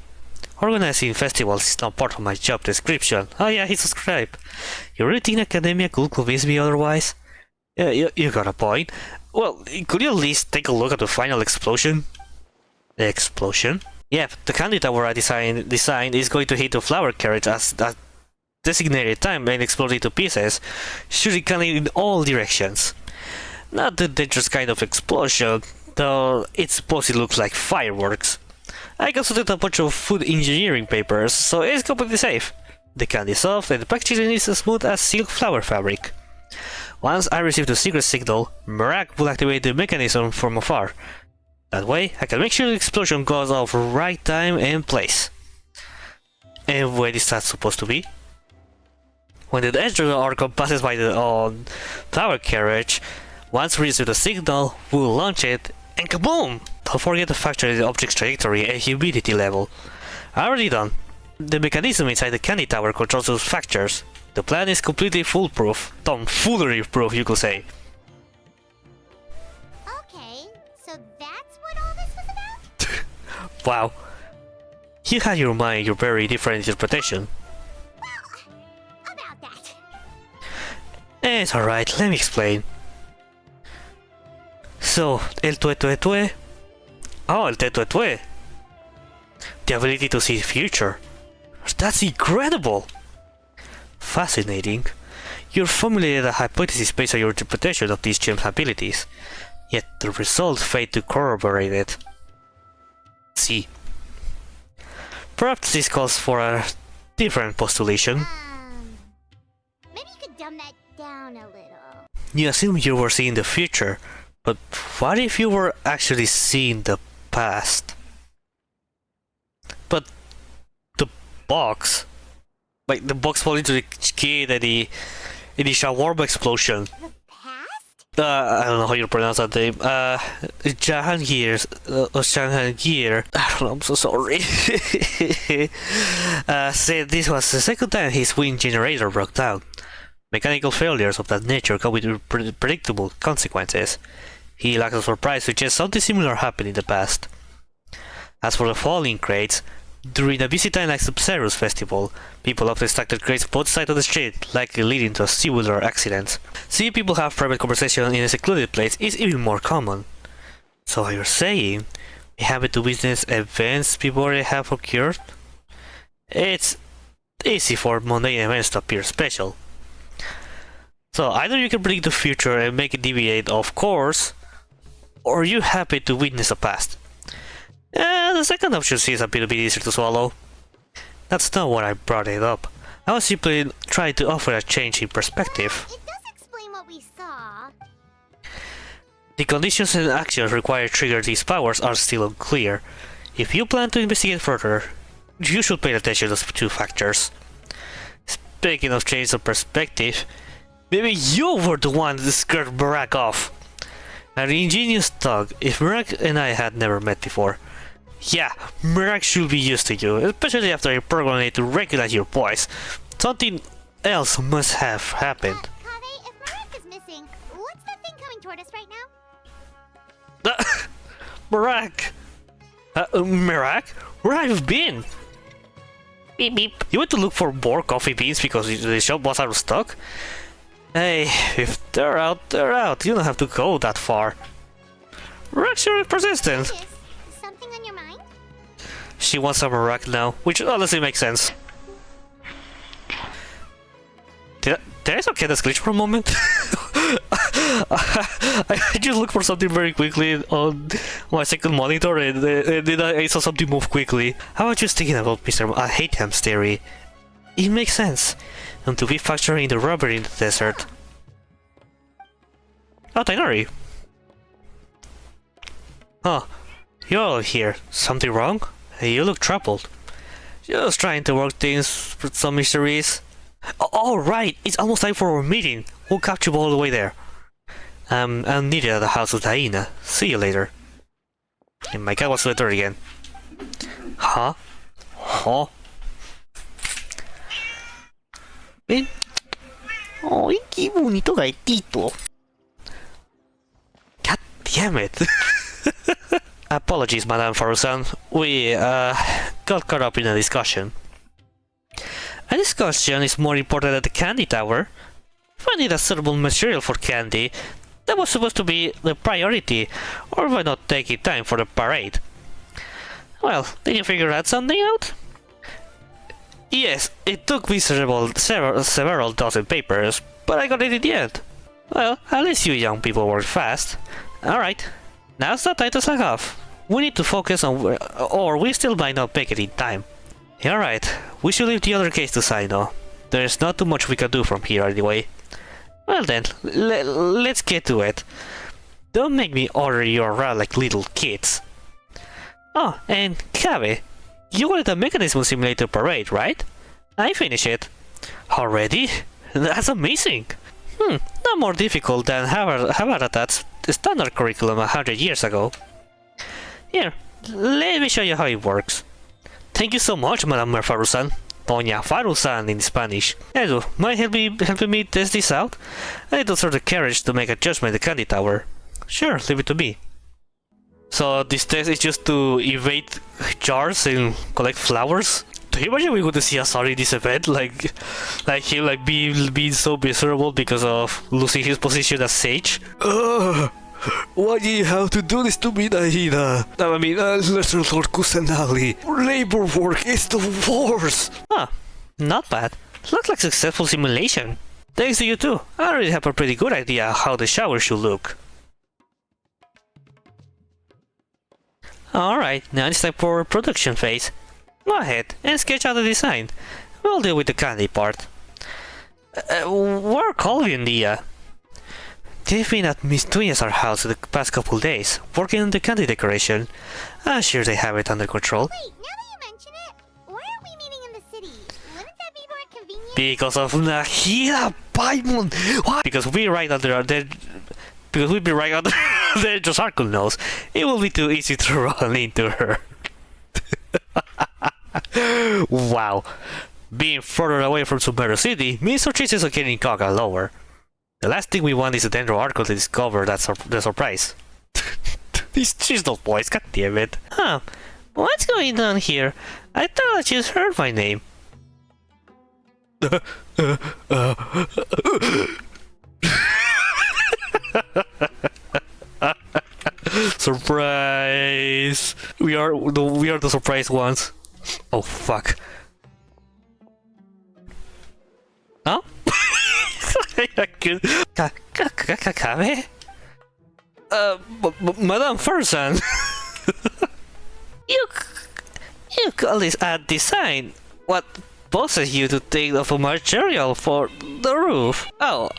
Organizing festivals is not part of my job description. Oh yeah, he subscribed. You really think Academia could convince me otherwise? Yeah, you got a point. Well, could you at least take a look at the final explosion? The explosion? Yep, the candy tower I designed is going to hit the flower carriage as designated time and explode into pieces, shooting cannon in all directions. Not the dangerous kind of explosion, though it's supposed to look like fireworks. I consulted a bunch of food engineering papers, so it's completely safe. The candy is soft and the packaging is as smooth as silk flower fabric. Once I receive the secret signal, Merak will activate the mechanism from afar. That way, I can make sure the explosion goes off right time and place. And when is that supposed to be? When the Edge Oracle passes by the flower carriage, once we receive the signal, we'll launch it, and kaboom! Don't forget to factor in the object's trajectory and humidity level. Already done. The mechanism inside the candy tower controls those factors. The plan is completely foolproof. Tomfoolery-proof, you could say. Okay, so that's what all this was about? Wow. You had your mind your very different interpretation. Well, about that. It's alright, let me explain. So, el tue. Oh, el tue. The ability to see the future. That's incredible! Fascinating. You formulated a hypothesis based on your interpretation of these gem's abilities, yet the results fail to corroborate it. See. Perhaps this calls for a different postulation. Maybe you could dumb that down a little. You assume you were seeing the future, but what if you were actually seeing the past? But the box, like the box falling into the kid and the shawarma explosion. The past? I don't know how you pronounce that name. Jahangir. I don't know, I'm so sorry. Said this was the second time his wind generator broke down. Mechanical failures of that nature come with predictable consequences. He lacks a surprise to suggest something similar happened in the past. As for the falling crates, during a busy time like Subzerus festival, people often stacked their crates both sides of the street, likely leading to a similar accident. Seeing people have private conversation in a secluded place is even more common. So you're saying we happen to witness events before they have occurred? It's easy for mundane events to appear special. So either you can predict the future and make it deviate off course, or you happen to witness the past. The second option seems a bit easier to swallow. That's not why I brought it up. I was simply trying to offer a change in perspective. It does explain what we saw. The conditions and actions required to trigger these powers are still unclear. If you plan to investigate further, you should pay attention to those two factors. Speaking of change of perspective, maybe you were the one that scared Merak off. An ingenious thug if Merak and I had never met before. Yeah, Merak should be used to you, especially after I programmed it to recognize your voice. Something else must have happened. Kave, if Merak is missing, what's that thing coming toward us right now? Merak! Merak? Where have you been? Beep beep. You went to look for more coffee beans because the shop was out of stock? Hey, if they're out, they're out. You don't have to go that far. Merak sure is persistent. Yes. Something on your mind? She wants some Merak now, which honestly makes sense. Did I saw Cutest glitch for a moment? I just looked for something very quickly on my second monitor and then I saw something move quickly. I was just thinking about Mr. Haytham's theory. It makes sense. And to be factoring the robbery in the desert. Oh, Tainari. Huh. You're all here. Something wrong? Hey, you look troubled. Just trying to work things with some mysteries. Oh, right! It's almost time for our meeting. We'll catch you all the way there. I'm needed at the house of Nahida. See you later. And my cat was sweater again. Huh? Huh? Ven. Ay, qué bonito gatito. God damn it. Apologies, Madame Farusan. We, got caught up in a discussion. A discussion is more important than the candy tower. Finding a suitable material for candy, that was supposed to be the priority, or why not taking time for the parade? Well, did you figure out something out? Yes, it took me several dozen papers, but I got it in the end. Well, at least you young people work fast. Alright, now's the time to slack off. We need to focus on or we still might not make it in time. Alright, we should leave the other case to Sino. There's not too much we can do from here anyway. Well then, let's get to it. Don't make me order you around like little kids. Oh, and Cabe, you wanted a mechanism simulator parade, right? I finished it. Already? That's amazing! Not more difficult than Havaratat's standard curriculum 100 years ago. Here, let me show you how it works. Thank you so much, Madame Farusan. Doña Farusan in Spanish. Edu, mind helping me test this out? I need to sort the carriage to make a judgment at the candy tower. Sure, leave it to me. So this test is just to evade jars and collect flowers? Do you imagine we would see Asari in this event? Like him being so miserable because of losing his position as sage? Why do you have to do this to me, Nahida? I mean, Lesser Lord Kusanali. Labor work is the worst! Huh, not bad. Looks like successful simulation. Thanks to you too. I already have a pretty good idea how the shower should look. Alright, now it's time for production phase. Go ahead and sketch out the design. We'll deal with the candy part. Where are Colby and Dia? They've been at Miss Tunya's house the past couple days, working on the candy decoration. I'm sure they have it under control. Wait, now that you mention it, why aren't we meeting in the city? Wouldn't that be more convenient? Because of Nahida Paimon! Why? Because we're right under their... Because we'd be right under their Josarkul nose. It will be too easy to run into her. Wow. Being further away from Subzerus City means our chances of getting caught are lower. The last thing we want is a Dendro Arco to discover the surprise. These chisel boys, god damn it. Huh, what's going on here? I thought I just heard my name. Surprise! We are the surprised ones. Oh fuck. Huh? Kakabe? Madame Fersen. You call this a design? What possesses you to take off a material for the roof? Oh,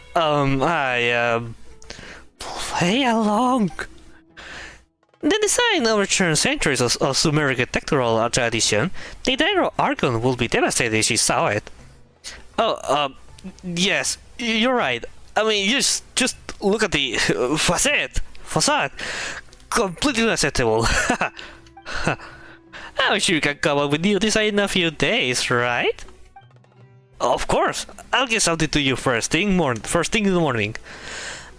play along. The design overturns centuries of Sumeric architectural tradition. The Dairo Archon will be devastated if she saw it. Oh, yes, you're right. I mean, just look at the facade. Completely unacceptable. I'm sure you can come up with new design in a few days, right? Of course. I'll get something to you first thing in the morning.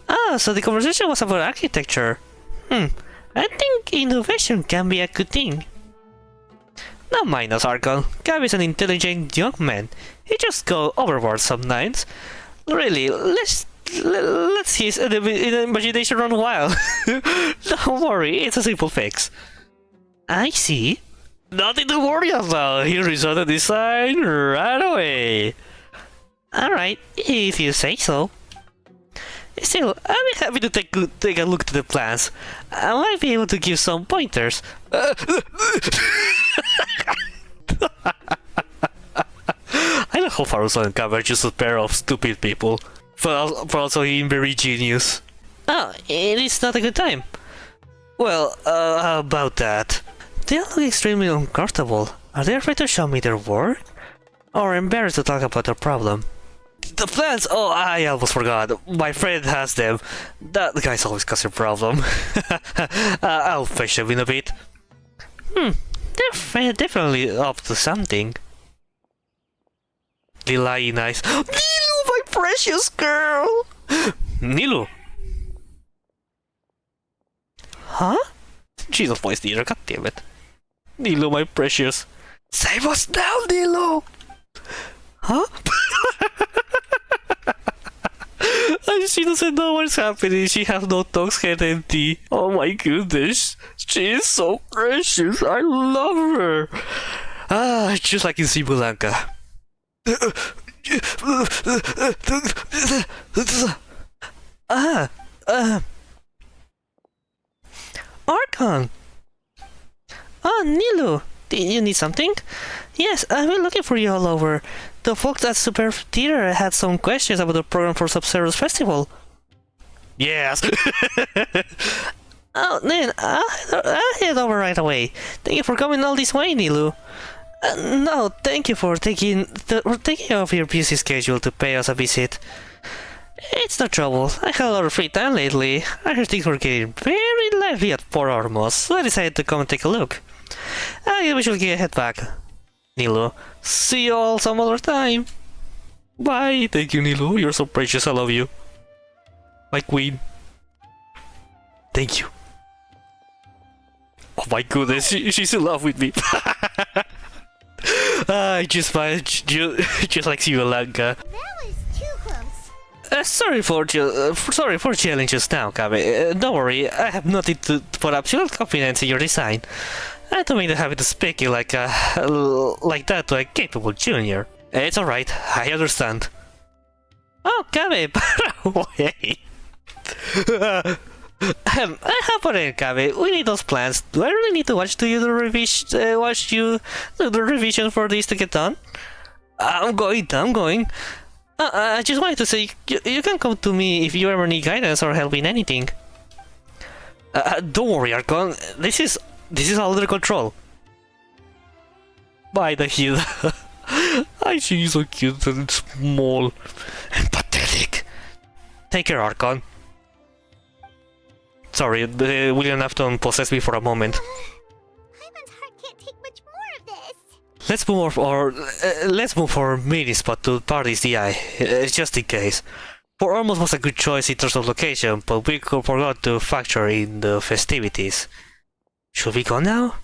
Ah, so the conversation was about architecture. I think innovation can be a good thing. Don't mind us, Archon. Gab is an intelligent young man. He just go overboard sometimes. Really, let's his imagination run wild. Don't worry, it's a simple fix. I see. Nothing to worry about. Here is the design right away. Alright, if you say so. Still, I'll be happy to take a look at the plans. I might be able to give some pointers. I don't hope Farusan and Kaba are just a pair of stupid people. But also being very genius. Oh, it is not a good time. Well, how about that? They look extremely uncomfortable. Are they afraid to show me their work? Or embarrassed to talk about their problem? The plans? Oh, I almost forgot. My friend has them. That guy's always causing a problem. I'll fetch them in a bit. They're definitely up to something. Lilai nice. Nilu, my precious girl! Nilu! Huh? Jesus voice leader, goddammit. Nilu, my precious. Save us now, Nilu! Huh? She doesn't know what's happening. She has no dog's head empty. Oh my goodness. She is so precious. I love her. Ah, just like in Simulanka. Ah, Archon! Oh, Nilu! Did you need something? Yes, I've been looking for you all over. The folks at Super Theater had some questions about the program for Subzerus Festival. Yes! Oh, then, I'll head over right away. Thank you for coming all this way, Nilu. No, thank you for taking off your busy schedule to pay us a visit. It's no trouble. I had a lot of free time lately. I heard things were getting very lively at Port Ormos, so I decided to come and take a look. I guess we should head back. Nilu, see you all some other time. Bye. Thank you, Nilu. You're so precious. I love you. My queen. Thank you. Oh my goodness, she's in love with me. Just like you, Lanka. That was too close. Sorry for challenges now, Kabe. Don't worry, I have nothing to put absolute confidence in your design. I don't mean to have to speak like that to a capable junior. It's alright, I understand. Oh, Kabe, by the way. I have put in, Kabe. We need those plans. Do I really need to watch you do the revision for this to get done? I'm going. I just wanted to say, you can come to me if you ever need guidance or help in anything. Don't worry, Archon. This is all under control. Bye, Nahida. I see you so cute and small and pathetic. Take care, Archon. Sorry, William Afton possessed me for a moment. Hyman's heart can't take much more of this. Let's move our meeting spot to Party's DI, just in case. For almost was a good choice in terms of location, but we forgot to factor in the festivities. Should we go now?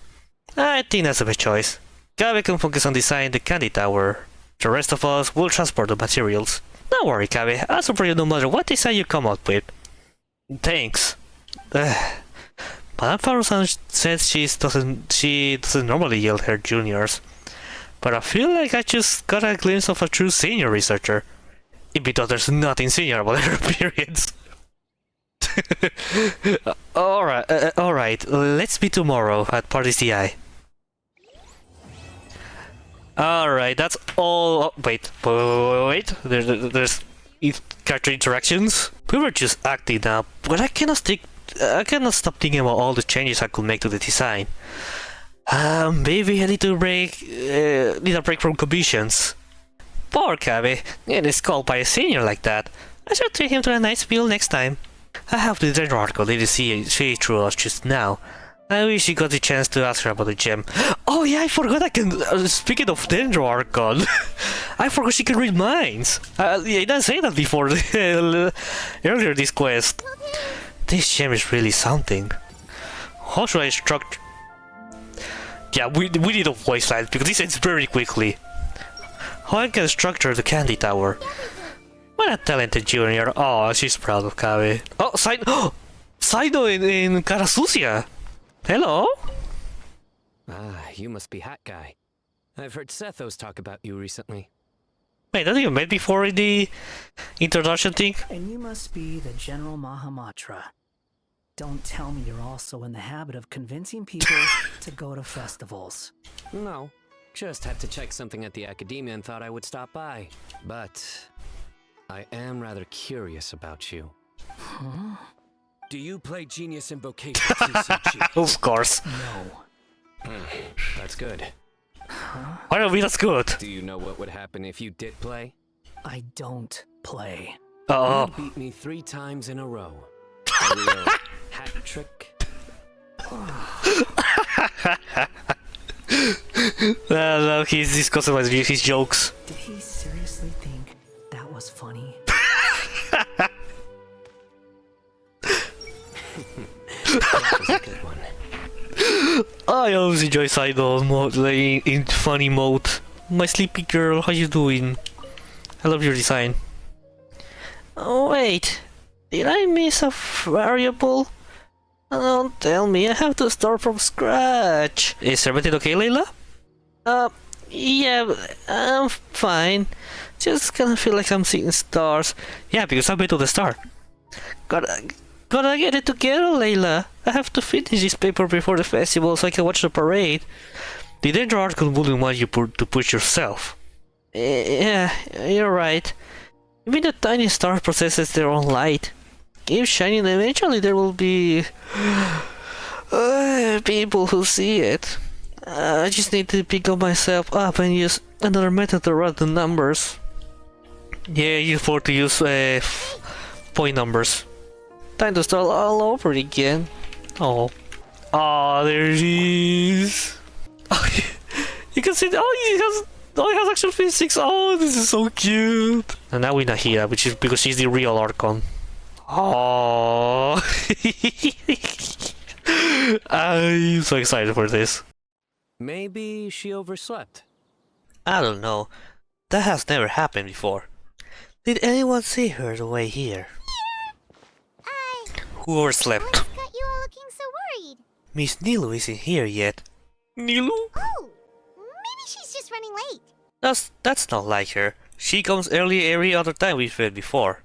I think that's the best choice. Kabe can focus on designing the candy tower. The rest of us will transport the materials. Don't worry, Kabe, I'll support you no matter what design you come up with. Thanks. Madame Farousan says she doesn't normally yell at her juniors, but I feel like I just got a glimpse of a true senior researcher. Even though there's nothing senior about her appearance. Alright, let's meet tomorrow at Party's DI. Alright, that's all. Wait. There's character interactions. We were just acting now, but I cannot stop thinking about all the changes I could make to the design. Maybe I need a break from commissions. Poor Kabe, getting called by a senior like that. I should treat him to a nice meal next time. I have the Dendro article didn't see through us just now. I wish you got the chance to ask her about the gem. Oh yeah, I forgot I can. Speaking of Dendro Archon, I forgot she can read minds. I didn't say that before earlier this quest. This gem is really something. How should I structure? Yeah, we need a voice line because this ends very quickly. How I can structure the candy tower? What a talented junior. Oh, she's proud of Kabe. Oh, Saido in Karasusia. Hello? Ah, you must be Hat Guy. I've heard Sethos talk about you recently. Wait, have you met before in the introduction thing? And you must be the General Mahamatra. Don't tell me you're also in the habit of convincing people to go to festivals. No, just had to check something at the Academia and thought I would stop by. But I am rather curious about you. Huh? Do you play Genius Invocation, TCG? Of course. No. That's good. Huh? Why don't we? That's good. Do you know what would happen if you did play? I don't play. Oh. You beat me 3 times in a row. A real hat trick. No, he's discussing his jokes. Did he seriously think that was funny? That was a good one. I always enjoy Saido mode, like, in funny mode. My sleepy girl, how you doing? I love your design. Oh wait, did I miss a variable? Don't tell me I have to start from scratch. Is everything okay, Layla? Yeah, I'm fine. Just kinda feel like I'm seeing stars. Yeah, because I've been to the star. Gotta get it together, Layla. I have to finish this paper before the festival so I can watch the parade. The danger article wouldn't want you to push yourself. Yeah, you're right. Even the tiny star possesses their own light. Keep shining, eventually there will be people who see it. I just need to pick up myself up and use another method to run the numbers. Yeah, you forgot to use point numbers. Time to start all over again. Oh. Oh, there it is. Oh, you can see, he has actual physics. Oh, this is so cute. And now we Nahida, which is because she's the real Archon. Oh. I'm so excited for this. Maybe she overslept. I don't know. That has never happened before. Did anyone see her the way here? Who overslept? What's got you all looking so worried? Miss Nilu isn't here yet. Nilu? Oh, maybe she's just running late. That's not like her. She comes early every other time we've met before.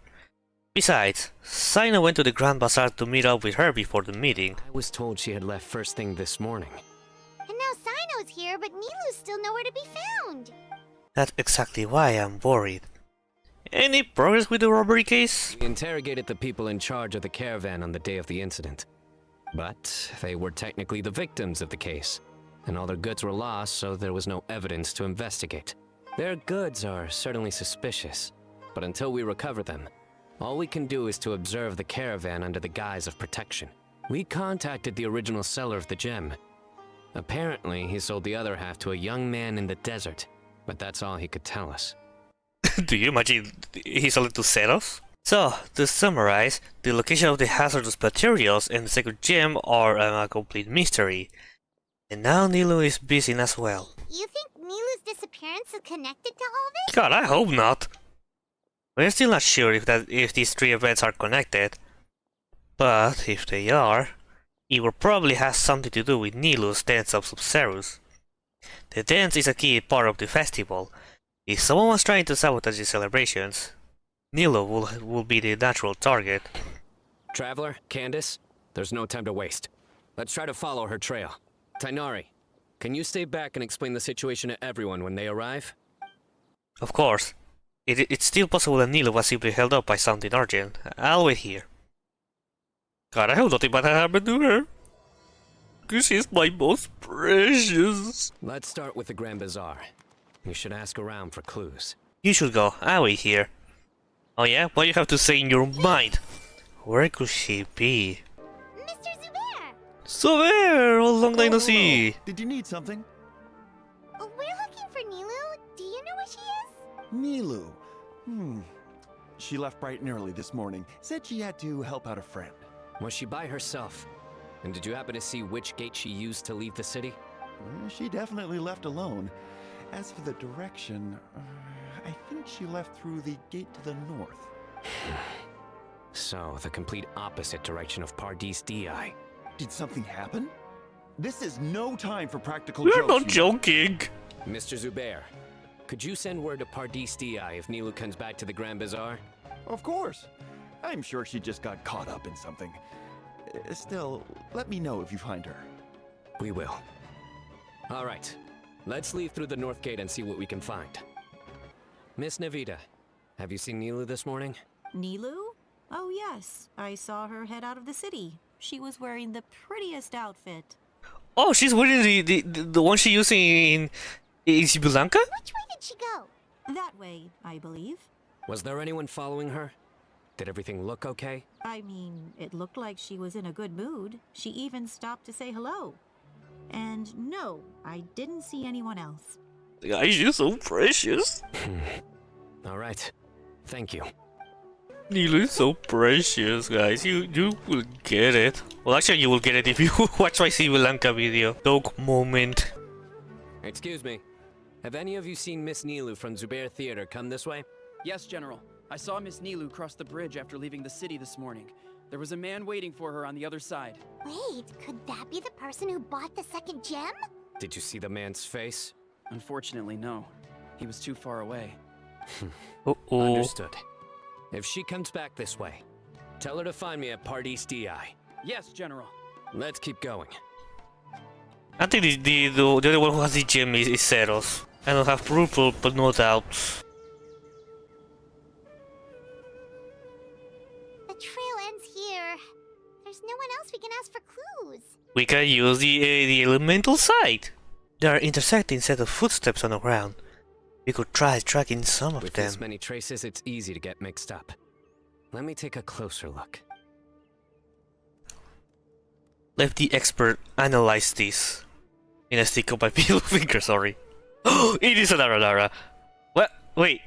Besides, Sina went to the Grand Bazaar to meet up with her before the meeting. I was told she had left first thing this morning. And now Sino's here, but Nilu's still nowhere to be found. That's exactly why I'm worried. Any progress with the robbery case? We interrogated the people in charge of the caravan on the day of the incident. But they were technically the victims of the case, and all their goods were lost, so there was no evidence to investigate. Their goods are certainly suspicious, but until we recover them, all we can do is to observe the caravan under the guise of protection. We contacted the original seller of the gem. Apparently, he sold the other half to a young man in the desert, but that's all he could tell us. Do you imagine he sold it to Zeros? So, to summarize, the location of the hazardous materials and the secret gem are a complete mystery. And now Nilu is busy as well. You think Nilu's disappearance is connected to all this? God, I hope not. We're still not sure if these three events are connected. But if they are, it will probably have something to do with Nilu's dance of Subzerus. The dance is a key part of the festival. If someone was trying to sabotage the celebrations, Nilu will be the natural target. Traveler, Candace, there's no time to waste. Let's try to follow her trail. Tainari, can you stay back and explain the situation to everyone when they arrive? Of course. It's still possible that Nilu was simply held up by something urgent. I'll wait here. God, I hope nothing bad happened to her. Because she's my most precious. Let's start with the Grand Bazaar. You should ask around for clues. You should go. I'll wait here. Oh yeah? What do you have to say in your mind? Where could she be? Mr. Zubair! Zubair! How long time no see? Did you need something? We're looking for Nilu. Do you know where she is? Nilu. She left bright and early this morning. Said she had to help out a friend. Was she by herself? And did you happen to see which gate she used to leave the city? She definitely left alone. As for the direction, I think she left through the gate to the north. So, the complete opposite direction of Pardis Di. Did something happen? This is no time for practical We're jokes. not joking. Mr. Zubair, could you send word to Pardis Di if Nilu comes back to the Grand Bazaar? Of course. I'm sure she just got caught up in something. Still, let me know if you find her. We will. All right. Let's leave through the north gate and see what we can find. Miss Nahida, have you seen Nilu this morning? Nilu? Oh yes, I saw her head out of the city. She was wearing the prettiest outfit. Oh, she's wearing the one she used in Sri Lanka? Which way did she go? That way, I believe. Was there anyone following her? Did everything look okay? I mean, it looked like she was in a good mood. She even stopped to say hello. And no, I didn't see anyone else. Guys, you're so precious. All right. Thank you. Nilu is so precious, guys. You will get it. Well, actually, you will get it if you watch my Sri Lanka video. Dog moment. Excuse me. Have any of you seen Miss Nilu from Zubair Theater come this way? Yes, General. I saw Miss Nilu cross the bridge after leaving the city this morning. There was a man waiting for her on the other side. Wait, could that be the person who bought the second gem? Did you see the man's face? Unfortunately, no. He was too far away. Uh-oh. Understood. If she comes back this way, tell her to find me at Part East DI. Yes, General. Let's keep going. I think the other one who has the gem is Zeros. I don't have proof, but no doubt. The trail ends here. There's no one else we can ask for clues. We can use the elemental side. There are intersecting set of footsteps on the ground. We could try tracking some of With them. this many traces, it's easy to get mixed up. Let me take a closer look. Let the expert analyze this. In a stick of my middle finger, sorry. Oh, it is an Aranara. What? Wait.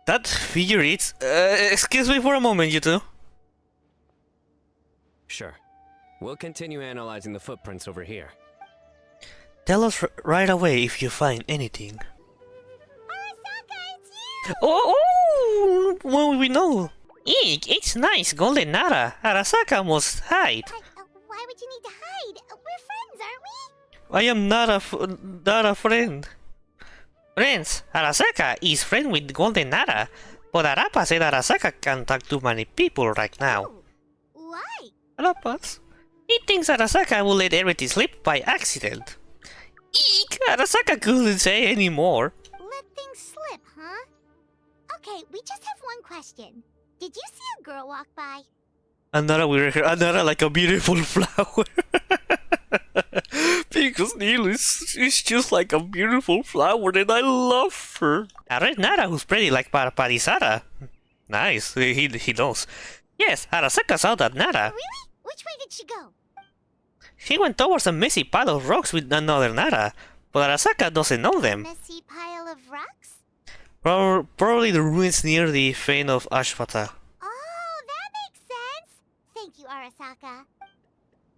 That figure is... excuse me for a moment, you two. Sure. We'll continue analyzing the footprints over here. Tell us right away if you find anything. Arasaka, it's you! Oh! Well, we know. Eek, it's nice, Golden Nara. Arasaka must hide. Why would you need to hide? We're friends, aren't we? I am not a friend. Friends, Arasaka is friend with Golden Nara, but Arapa said Arasaka can't talk to many people right now. Why? Arapas? He thinks Arasaka will let everything slip by accident. Eek! Arasaka couldn't say any more. Let things slip, huh? Okay, we just have one question. Did you see a girl walk by? Another like a beautiful flower. Because Neil is just like a beautiful flower and I love her. A red Nara who's pretty like Parisara. Nice, he knows. Yes, Arasaka saw that Nara. Really? Which way did she go? She went towards a messy pile of rocks with another Nara, but Arasaka doesn't know them. Messy pile of rocks? Probably the ruins near the fane of Ashvata. Oh, that makes sense. Thank you, Arasaka.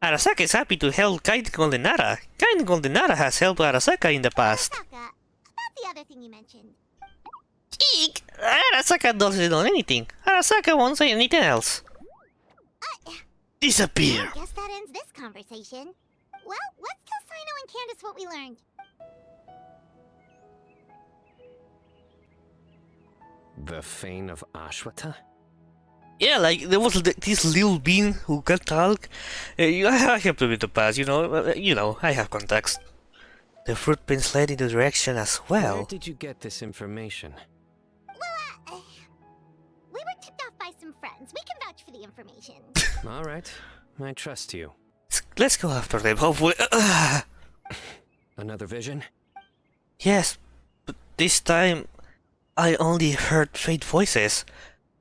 Arasaka is happy to help Kind Golden Nara. Kind Golden Nara has helped Arasaka in the past. Arasaka, about the other thing you mentioned. Eek! Arasaka doesn't know anything. Arasaka won't say anything else. Disappear! I guess that ends this conversation. Well, let's tell Sino and Candace what we learned. The Fane of Ashwata? Yeah, like, there was this little bean who can talk. I have to be the past, you know, I have context. The footprints led in the direction as well. Where did you get this information? Well, we were tipped off by some friends. We can vouch for the information. Alright, I trust you. Let's go after them, hopefully. Another vision? Yes, but this time I only heard faint voices.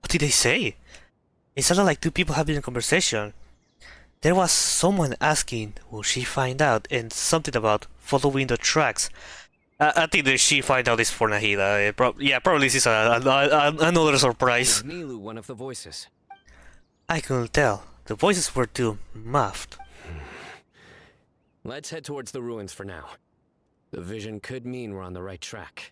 What did they say? It sounded like two people having a conversation. There was someone asking, will she find out, and something about following the tracks. I think that she find out is for Nahida. Probably this is another surprise. Is Nilu one of the voices? I couldn't tell. The voices were too muffled. Let's head towards the ruins for now. The vision could mean we're on the right track.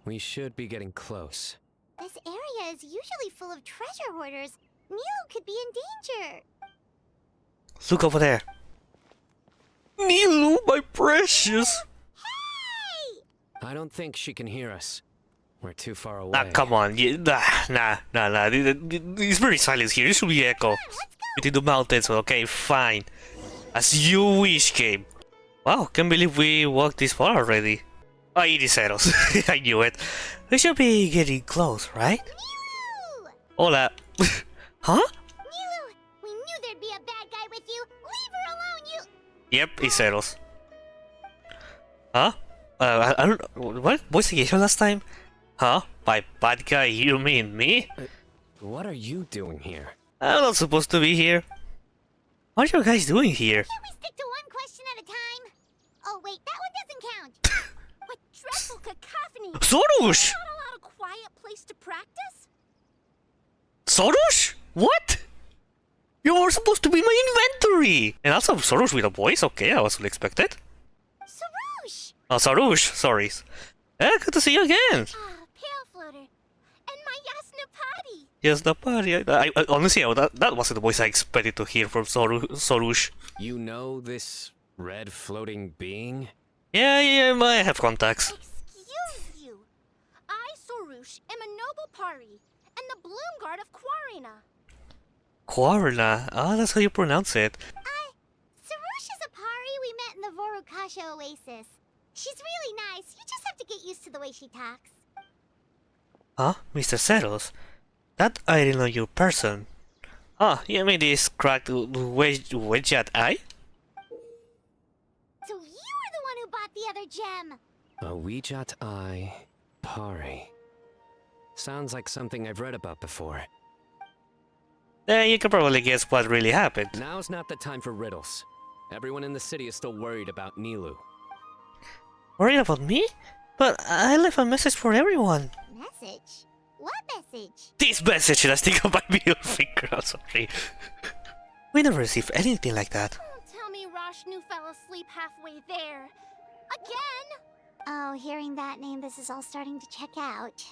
We should be getting close. This area is usually full of treasure hoarders. Nilu could be in danger. Look over there. Nilu, my precious! Hey! I don't think she can hear us. We're too far away. Ah, come on. Nah. It's very silent here. It should be echo. Between the mountains. Okay, fine. As you wish, game. Wow, can't believe we walked this far already. Oh, it is Zeros. I knew it. We should be getting close, right? Nilu! Hola. Huh? Nilu! We knew there'd be a bad guy with you. Leave her alone, you... Yep, it's Zeros. Huh? I don't... What voice did you hear last time? Huh? By bad guy, you mean me? What are you doing here? I'm not supposed to be here. What are you guys doing here? Can't we stick to one question at a time? Oh, wait, that one doesn't count. What dreadful cacophony! Sorush! Not allowed a quiet place to practice? Sorush? What? You were supposed to be my inventory! And also Sorush with a voice? Okay, I wasn't expected. Sarouche! Oh, Sorush, sorry. Good to see you again. Ah, Pale Floater. And my Yasnapati. Yes, the party. Honestly, that wasn't the voice I expected to hear from Sorush. You know this Red floating being? Yeah, I have contacts. Excuse you. I, Sorush, am a noble pari, and the bloom guard of Quarina. Quarina? Ah, that's how you pronounce it. Sorush is a pari we met in the Vorukasha Oasis. She's really nice. You just have to get used to the way she talks. Huh? Mr. Settles? That I didn't know you person. Ah, you mean this cracked wedge-at eye? So you were the one who bought the other gem. A Weejat Eye Pari. Sounds like something I've read about before. You can probably guess what really happened. Now's not the time for riddles. Everyone in the city is still worried about Nilu. Worried about me? But I left a message for everyone. Message? What message? This message, I think of my middle finger, I'm sorry. We never received anything like that. Don't tell me Rashnu fell asleep halfway there. Again? Oh, hearing that name, this is all starting to check out.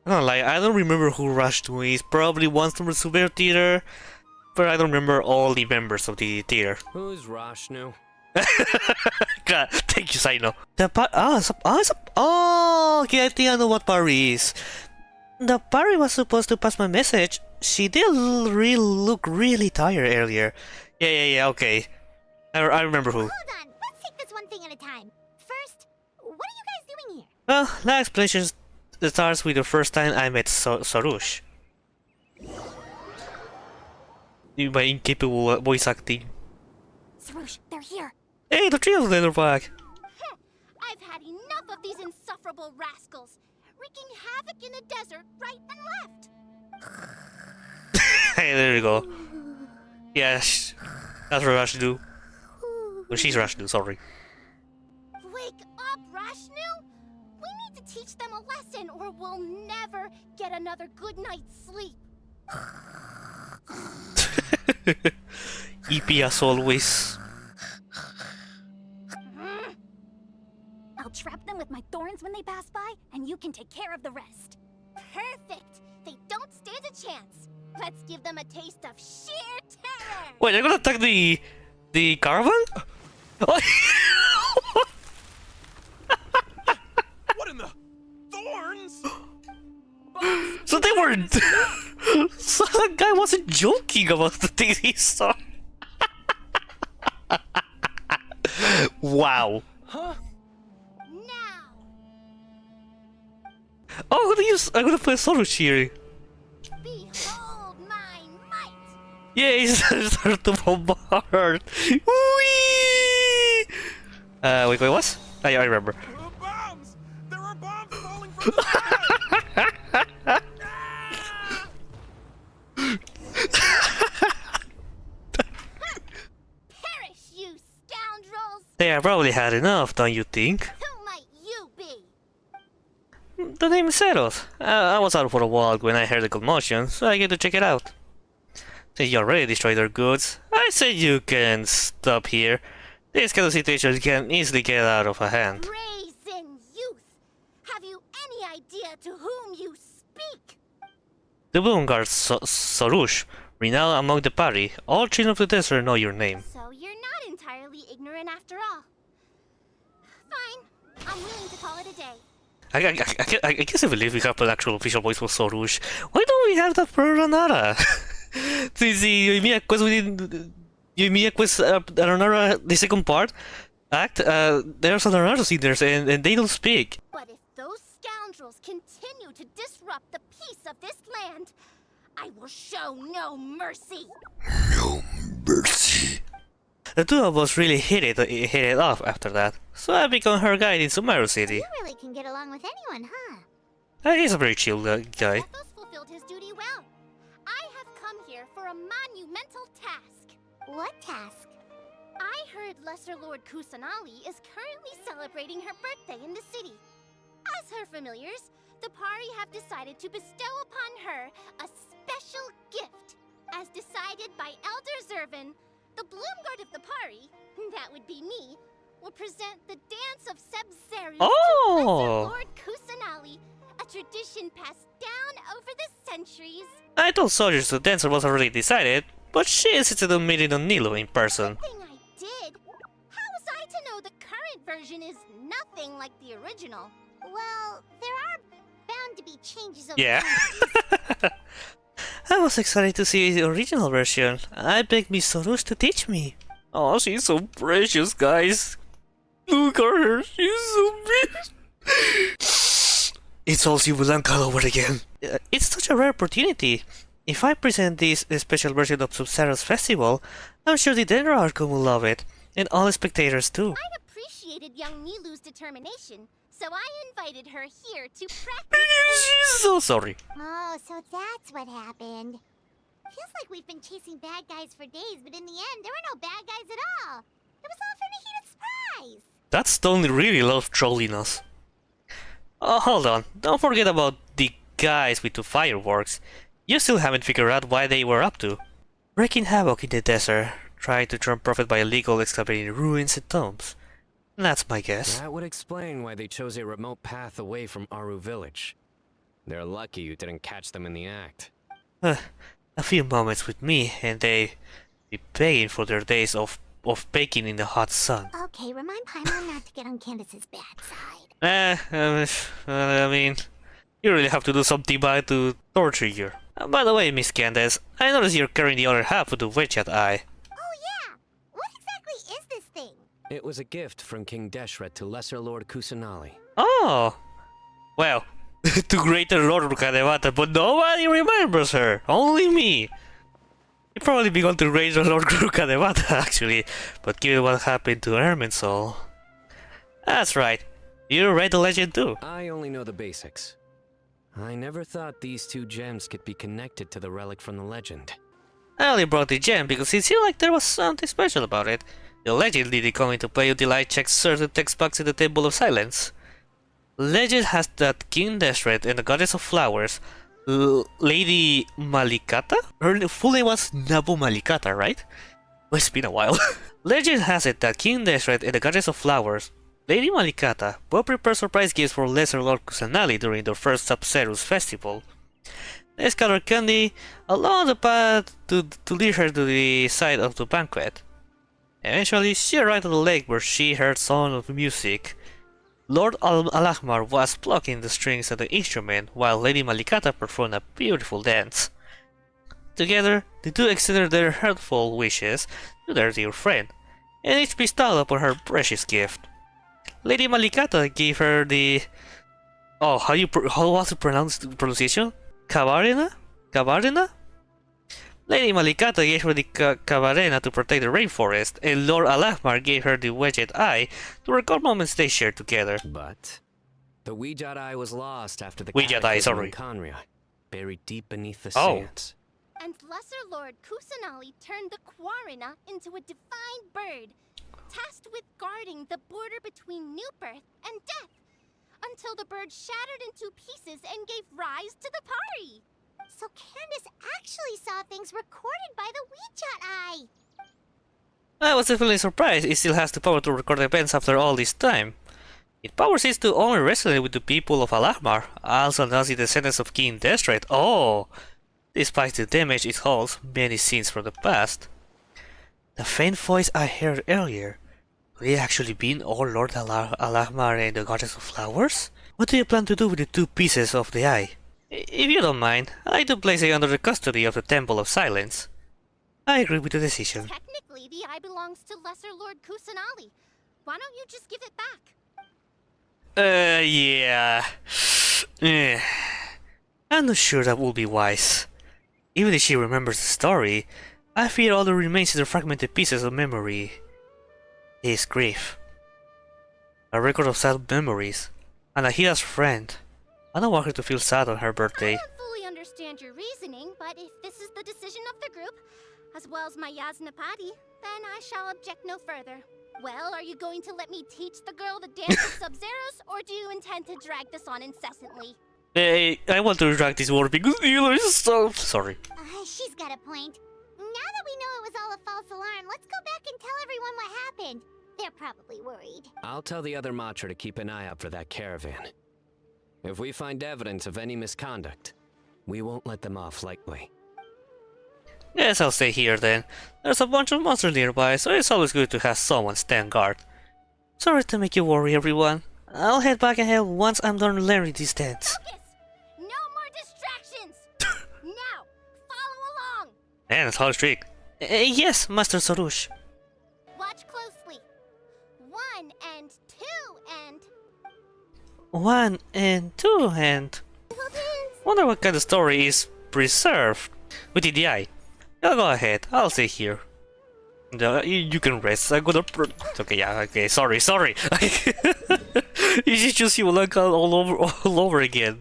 I don't lie, I don't remember who Rashnu is. Probably once from the Super Theater, but I don't remember all the members of the theater. Who's Rashnu? God, thank you, Saino. The okay, I think I know what Pari is. The Pari was supposed to pass my message. She did look really tired earlier. Yeah, okay. I remember who. Hold on, let's take this one thing at a time. First, what are you guys doing here? Well, the explanation starts with the first time I met Sorush. My incapable voice acting. Sorush, they're here. Hey, the three of them are back. I've had enough of these insufferable rascals, wreaking havoc in the desert right and left. Hey, there you go. Yes, that's what Rashnu. Well, she's Rashnu, sorry. Wake up, Rashnu! We need to teach them a lesson or we'll never get another good night's sleep. EP as always. I'll trap them with my thorns when they pass by, and you can take care of the rest. Perfect! They don't stand a chance. Let's give them a taste of sheer terror! Wait, they're gonna attack the caravan? Oh. What in the thorns? So they weren't. So that guy wasn't joking about the things he saw. Wow. Huh? Now! Oh, I'm gonna play Sorush here. Behold my might! Yeah, he's started to bombard. Whee! Wait, what? I remember. Bombs! There are bombs falling from the sky! Perish, you scoundrels! They have probably had enough, don't you think? Who might you be? The name is Settles. I was out for a walk when I heard the commotion, so I get to check it out. Since you already destroyed their goods, I say you can stop here. This kind of situation can easily get out of hand. Brazen youth! Have you any idea to whom you speak? The Bloom Guard Sorush, renowned among the party, all children of the desert know your name. So you're not entirely ignorant after all. Fine. I'm willing to call it a day. I guess I believe we have an actual official voice for Sorush. Why don't we have that for Ranara? Since the Yoimiya quest Ranara, the second part, there's another singers and they don't speak. But if those scoundrels continue to disrupt the peace of this land, I will show no mercy. No mercy. The two of us really hit it off after that, so I became her guide in Sumeru City. You really can get along with anyone, huh? He's a very chill guy. Athos fulfilled his duty well. I have come here for a monumental task. What task? I heard Lesser Lord Kusanali is currently celebrating her birthday in the city. As her familiars, the Pari have decided to bestow upon her a special gift. As decided by Elder Zervin, the Bloom Guard of the Pari, that would be me, will present the Dance of Subzerus to Lesser Lord Kusanali, a tradition passed down over the centuries. I told soldiers the dancer was already decided, but she insisted on meeting on Nilo in person. Good thing I did. version is nothing like the original. Well, there are bound to be changes over Yeah. time. I was excited to see the original version. I begged Miss Subzerus to teach me. Oh, she's so precious, guys. Look at her, she's so precious. It's all Sibulanka all over again. It's such a rare opportunity. If I present this special version of Subzerus Festival, I'm sure the Dendroarchon will love it, and all spectators too. I appreciated young Nilou's determination, so I invited her here to practice. She's so sorry. Oh, so that's what happened. Feels like we've been chasing bad guys for days, but in the end, there were no bad guys at all. It was all for Nahida's surprise. That Stone really loves trolling us. Oh, hold on. Don't forget about the guys with the fireworks. You still haven't figured out what they were up to. Wreaking havoc in the desert, trying to turn profit by illegal excavating ruins and tombs. That's my guess. That would explain why they chose a remote path away from Aru village. They're lucky you didn't catch them in the act. A few moments with me and they be paying for their days of baking in the hot sun. Okay, remind Paimon not to get on Candace's bad side. I mean, you really have to do something bad to torture you. By the way, Miss Candace, I noticed you're carrying the other half of the widget eye. Oh yeah! What exactly is this thing? It was a gift from King Deshret to Lesser Lord Kusanali. Oh! Well, to Greater Lord Rukadevata, but nobody remembers her. Only me. You've probably begun to Greater Lord Rukadevata, actually, but given what happened to Erminsul... That's right. You read the legend too. I only know the basics. I never thought these two gems could be connected to the relic from the legend. I only brought the gem because it seemed like there was something special about it. The legend didn't come into play until I checked certain text boxes in the Temple of Silence. Legend has that King Deshret and the Goddess of Flowers, Lady Malikata? Her full name was Nabu Malikata, right? Well, it's been a while. Legend has it that King Deshret and the Goddess of Flowers, Lady Malikata, both prepare surprise gifts for Lesser Lord Kusanali during their first Subzerus festival. They scatter candy along the path to lead her to the site of the banquet. Eventually, she arrived at the lake where she heard sound of music. Lord Alahmar was plucking the strings of the instrument while Lady Malikata performed a beautiful dance. Together, the two extended their heartfelt wishes to their dear friend, and each bestowed upon her precious gift. Lady Malikata gave her the... Oh, how was the pronunciation? Cabarena? Cabarena? Lady Malikata gave her the Cabarena to protect the rainforest, and Lord Alahmar gave her the Wedged Eye to record moments they shared together. But the Ouijat Eye was lost after the Ouijat Eye, cataclysm sorry. in Conria, buried deep beneath the Oh. sands. And Lesser Lord Kusanali turned the Quarina into a divine bird, tasked with guarding the border between new birth and death, until the bird shattered into pieces and gave rise to the party. So Candace actually saw things recorded by the Ouijat Eye. I was definitely surprised it still has the power to record events after all this time. Its power seems to only resonate with the people of Alahmar, also not the descendants of King Deshret. Oh! Despite the damage it holds many scenes from the past. The faint voice I heard earlier, could it actually be old Lord Alahmar and the Goddess of Flowers? What do you plan to do with the two pieces of the eye? If you don't mind, I'd like to place it under the custody of the Temple of Silence. I agree with the decision. Technically, the eye belongs to Lesser Lord Kusanali. Why don't you just give it back? Yeah. I'm not sure that will be wise. Even if she remembers the story, I fear all that remains is the fragmented pieces of memory. Is grief. A record of sad memories. And Nahida's friend. I don't want her to feel sad on her birthday. I don't fully understand your reasoning, but if this is the decision of the group, as well as my Yaznapati, then I shall object no further. Well, are you going to let me teach the girl the dance of Subzerus, or do you intend to drag this on incessantly? I want to drag this word because you are so... Sorry. She's got a point. Now that we know it was all a false alarm, let's go back and tell everyone what happened. They're probably worried. I'll tell the other Matra to keep an eye out for that caravan. If we find evidence of any misconduct, we won't let them off lightly. Yes, I'll stay here then. There's a bunch of monsters nearby, so it's always good to have someone stand guard. Sorry to make you worry, everyone. I'll head back ahead once I'm done learning these dance. Focus! No more distractions! Now, follow along! And it's how strict. Yes, Master Sorush. Watch closely. 1 and 2 and... 1 and 2 and... Wonder what kind of story is preserved within the eye. Yeah, go ahead, I'll stay here. You can rest. I'm gonna. Okay, yeah. Okay, sorry. You should choose you all over again.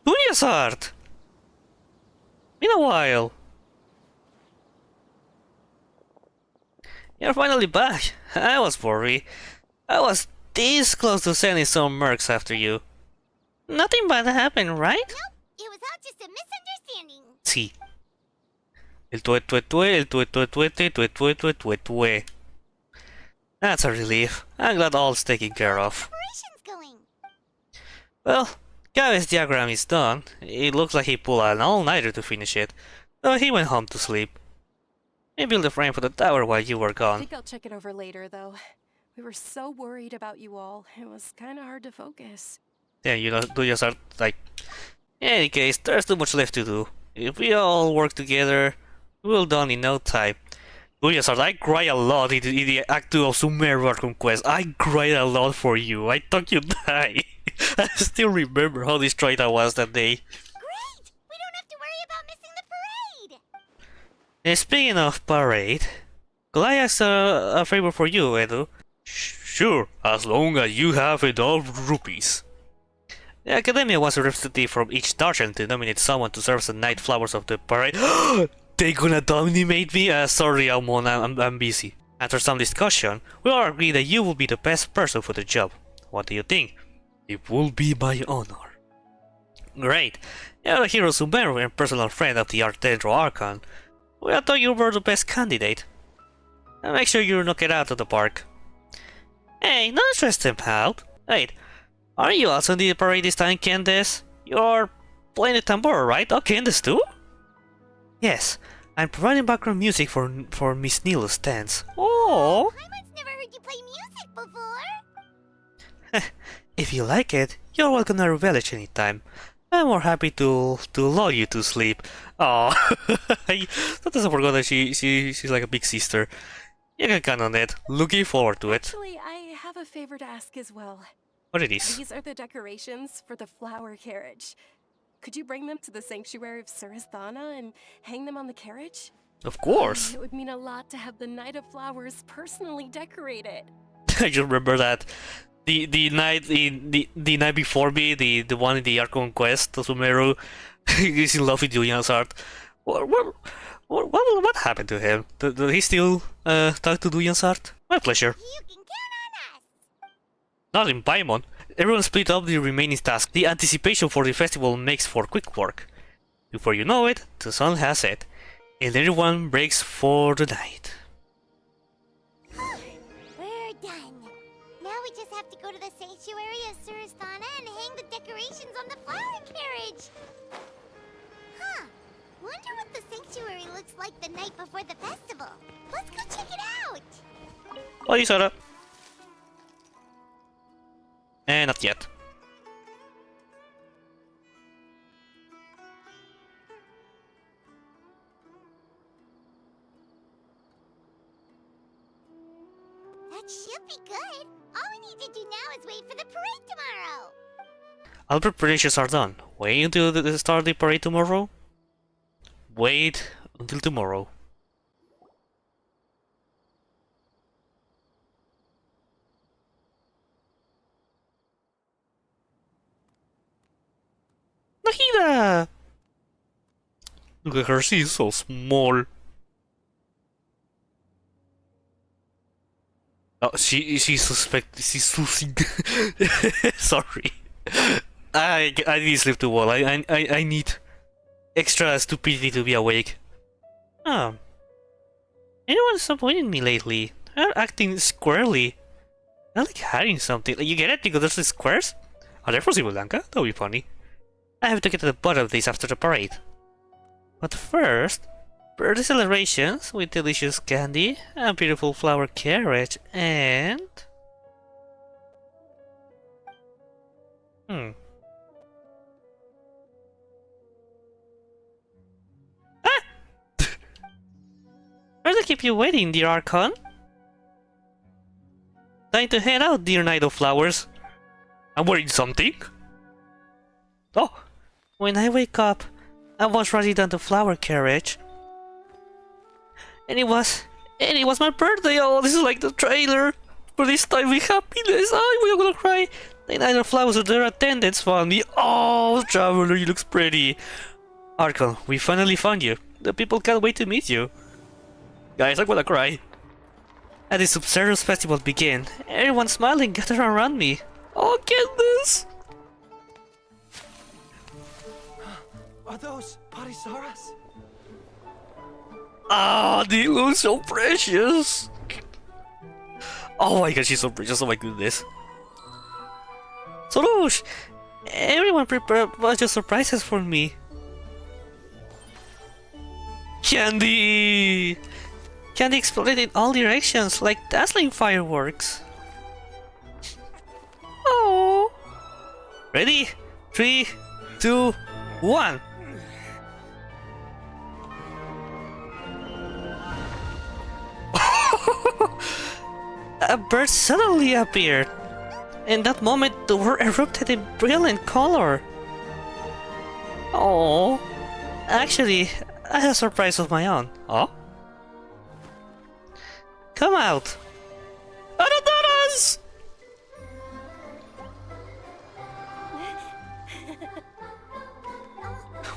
Dunya's art. Been a while. You're finally back. I was worried. I was this close to sending some mercs after you. Nothing bad happened, right? Nope, it was all just a misunderstanding. Sí. El tue. That's a relief. I'm glad all's taken care of. Operation's going. Well, Gabe's diagram is done. It looks like he pulled an all-nighter to finish it, so he went home to sleep. I built a frame for the tower while you were I gone. think I'll check it over later, though. We were so worried about you all. It was kind of hard to focus. Yeah, you know, do just like... In any case, there's too much left to do. If we all work together, we'll done in no time. Yes, I cry a lot in the Act 2 of Sumeru Conquest. I cried a lot for you. I thought you'd die. I still remember how destroyed I was that day. Great! We don't have to worry about missing the parade! And speaking of parade, could I ask a favor for you, Edu? Sure, as long as you have enough rupees. The Academia wants a representative from each Darchen to nominate someone to serve as the Night Flowers of the parade. They gonna nominate me? Sorry, Almon, I'm busy. After some discussion, we all agree that you will be the best person for the job. What do you think? It will be my honor. Great. You're the hero Sumeru and personal friend of the Ardendro Archon. We thought you were the best candidate. And make sure you knock it out of the park. Hey, don't stress them out. Wait, are you also in the parade this time, Candace? You're playing the tambor, right? Oh, Candace too? Yes, I'm providing background music for Miss Nilu's dance. Oh! Paimon's never heard you play music before! If you like it, you're welcome to our village anytime. I'm more happy to lull you to sleep. Oh, I sometimes I forgot that she's like a big sister. You can count on it. Looking forward to it. Actually, I have a favor to ask as well. What it is? These are the decorations for the flower carriage. Could you bring them to the sanctuary of Surasthana and hang them on the carriage? Of course. It would mean a lot to have the Knight of Flowers personally decorated. I just remember that the night before me, the one in the Archon Quest, Sumeru, is in love with Julian's art. What happened to him? Did he still talk to Julian's art? My pleasure. You can count on us! Not in Paimon. Everyone split up the remaining tasks. The anticipation for the festival makes for quick work. Before you know it, the sun has set, and everyone breaks for the night. We're done. Now we just have to go to the sanctuary of Surasthana and hang the decorations on the flower carriage. Huh. Wonder what the sanctuary looks like the night before the festival. Let's go check it out. Oh, you saw that. And not yet. That should be good. All we need to do now is wait for the parade tomorrow. All preparations are done. Wait until the start of the parade tomorrow? Wait until tomorrow. Nahida! Look at her, she's so small. Oh, she's sussing. Sorry. I need to sleep too well. I need extra stupidity to be awake. Oh. Anyone's disappointed me lately. They're acting squarely. I like hiding something. You get it? Because there's the squares? Are they for Blanca? That'll be funny. I have to get to the bottom of this after the parade. But first, birthday celebrations with delicious candy, a beautiful flower carriage, and... Ah! Where to keep you waiting, dear Archon? Time to head out, dear Knight of Flowers. I'm wearing something. Oh, when I wake up, I was riding down the flower carriage. And it was my birthday. Oh, this is like the trailer for this time with happiness. Oh, I'm gonna cry. The Knight of Flowers and their attendants found me. Oh, Traveler, you look pretty. Archon, we finally found you. The people can't wait to meet you. Guys, I'm gonna cry. As the Subzerus festival began, everyone smiling gathered around me. Oh, Candace! Are those Parisaras? Ah, they look so precious! Oh my god, she's so precious, oh my goodness. Soroush! Everyone prepared a bunch of surprises for me. Candy! Candy exploded in all directions like dazzling fireworks. Oh! Ready? 3, 2, 1. A bird suddenly appeared. In that moment, the world erupted in brilliant color. Oh, actually, I have a surprise of my own. Oh? Come out! Anadoras!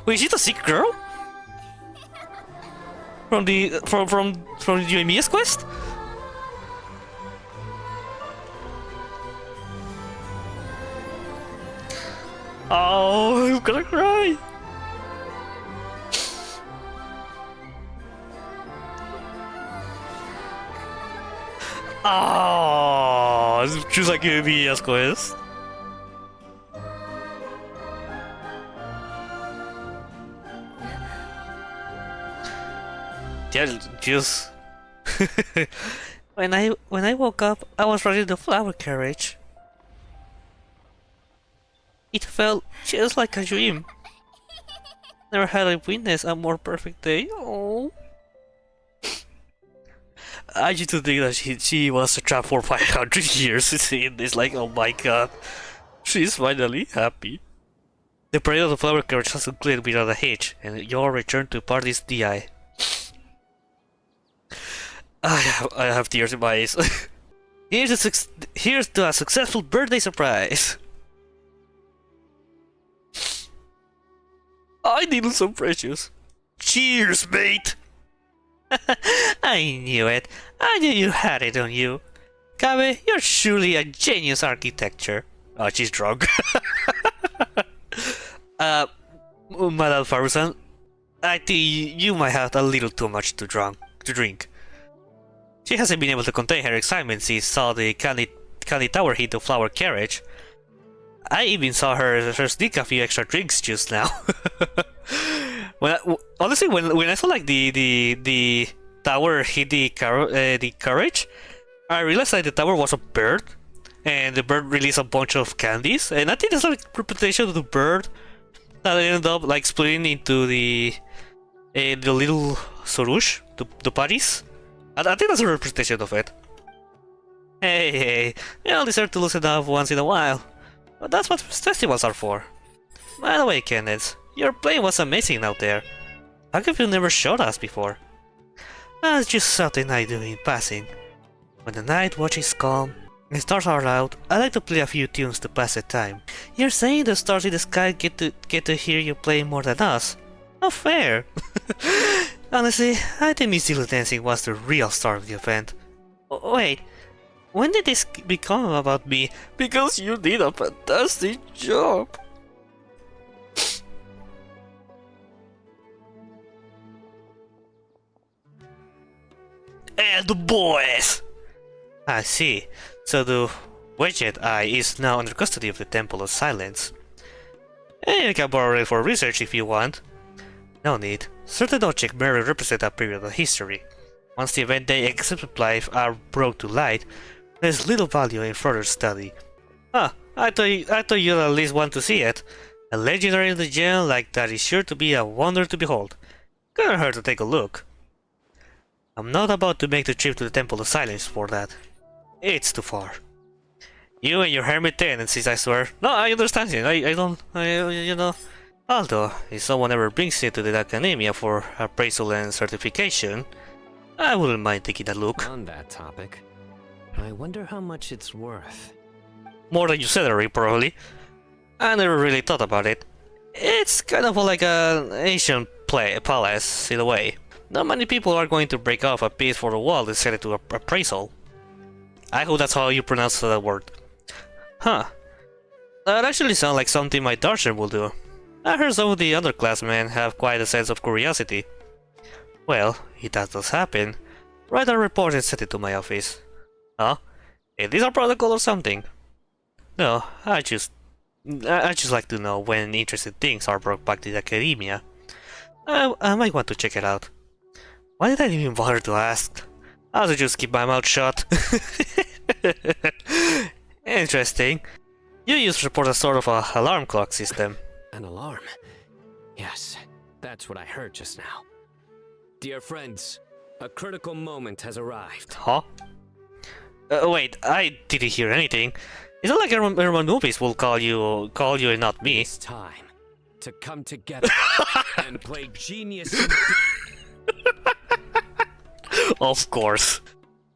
Wait, is it a sick girl? From the from Yuemiya's quest? Oh, I'm gonna cry. Oh, just like Yuemiya's quest. Yeah, just when I woke up, I was riding the flower carriage. It felt just like a dream. Never had I witnessed a more perfect day. Oh, I used to think that she was trapped for 500 years. Seeing this, like, oh my god, she's finally happy. The parade of the flower carriage has concluded without a hitch, and you all return to Party's DI. I have tears in my eyes. Here's to a successful birthday surprise. I need so precious. Cheers, mate. I knew it. I knew you had it on you. Kabe, you're surely a genius architecture. Oh, she's drunk. Madame Farusan, I think you might have a little too much to drink. She hasn't been able to contain her excitement since she saw the candy tower hit the flower carriage. I even saw her sneak a few extra drinks just now. Honestly, when I saw like the tower hit the carriage, I realized that the tower was a bird, and the bird released a bunch of candies, and I think that's like a representation of the bird that ended up like splitting into the little Soroush, the parties. I think that's a representation of it. Hey, we all deserve to loosen up once in a while. But that's what festivals are for. By the way, Kenneth, your play was amazing out there. How come you never showed us before? That's just something I do in passing. When the night watch is calm and stars are out, I like to play a few tunes to pass the time. You're saying the stars in the sky get to hear you play more than us? Not fair. Honestly, I think Miss Zilla dancing was the real star of the event. Wait, when did this become about me? Because you did a fantastic job. And the boys! I see. So the Wedged Eye is now under custody of the Temple of Silence. And you can borrow it for research if you want. No need. Certain objects merely represent a period of history. Once the event they exemplify are brought to light, there's little value in further study. I thought you'd at least want to see it. A legendary gem like that is sure to be a wonder to behold. Couldn't hurt to take a look. I'm not about to make the trip to the Temple of Silence for that. It's too far. You and your hermit tendencies, I swear. No, I understand you. You know. Although, if someone ever brings you to the academia for appraisal and certification, I wouldn't mind taking a look. On that topic, I wonder how much it's worth. More than your salary, probably. I never really thought about it. It's kind of like an ancient palace, in a way. Not many people are going to break off a piece for the wall and send it to appraisal. I hope that's how you pronounce that word. Huh. That actually sounds like something my Darshan will do. I heard some of the underclassmen have quite a sense of curiosity. Well, if that does happen, write a report and send it to my office. Huh? Is this a protocol or something? No, I just like to know when interesting things are brought back to the academia. I might want to check it out. Why did I even bother to ask? I should just keep my mouth shut. Interesting. You use report as sort of a alarm clock system. An alarm? Yes, that's what I heard just now. Dear friends, a critical moment has arrived. Huh? Wait, I didn't hear anything. It's not like everyone movies will call you and not me. It's time to come together and play genius. Of course.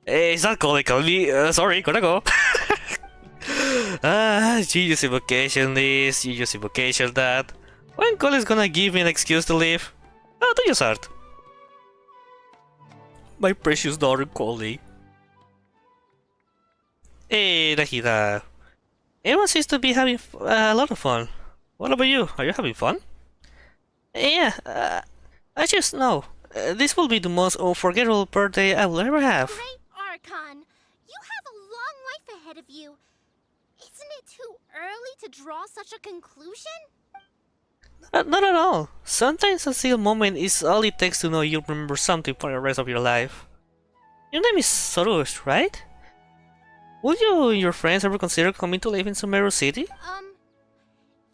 Is that calling me? Sorry, gotta go. Genius invocation this, genius invocation that. When Colin's gonna give me an excuse to leave? Oh, do you start? My precious daughter Collie. Hey, Nahida. Everyone seems to be having a lot of fun. What about you? Are you having fun? Yeah, I just know. This will be the most unforgettable birthday I will ever have. Great Archon, you have a long life ahead of you. Isn't it too early to draw such a conclusion? Not at all. Sometimes a single moment is all it takes to know you'll remember something for the rest of your life. Your name is Subzerus, right? Would you and your friends ever consider coming to live in Sumeru City?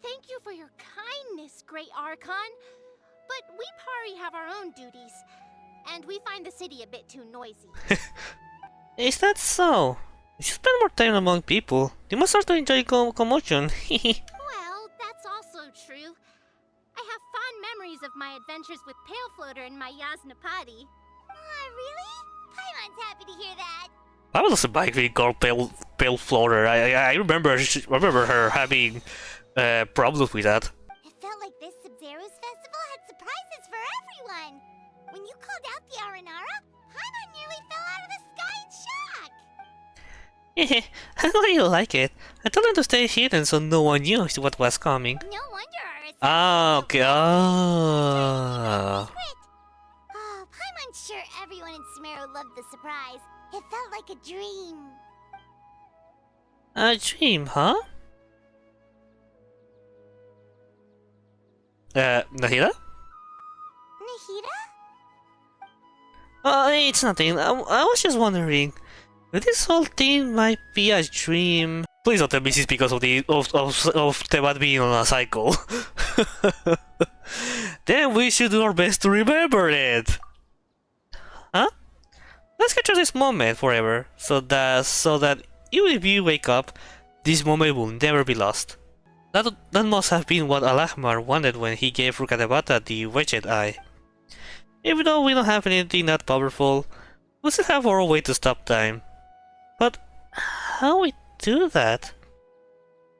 Thank you for your kindness, Great Archon. But we Pari have our own duties, and we find the city a bit too noisy. Is that so? If you spend more time among people, you must start to enjoy commotion. Well, that's also true. I have fond memories of my adventures with Pale Floater and my Yasnapati. Really? Paimon's happy to hear that. I was like being called Pale Floater. I remember her having problems with that. It felt like this Subzerus festival had surprises for everyone. When you called out the Aranara, Paimon nearly fell out of the sky in shock. I know you like it. I told them to stay hidden so no one knew what was coming. No wonder our Ah, okay. Paimon's sure everyone in Sumeru loved the surprise. It felt like a dream. A dream, huh? Nahida? Nahida? It's nothing. I was just wondering. This whole thing might be a dream. Please don't tell me this is because of Tebat being on a cycle. Then we should do our best to remember it. Huh? Let's capture this moment forever, so that even if you wake up, this moment will never be lost. That must have been what Alahmar wanted when he gave Rukadabata the Wedged Eye. Even though we don't have anything that powerful, we still have our way to stop time. But how we do that?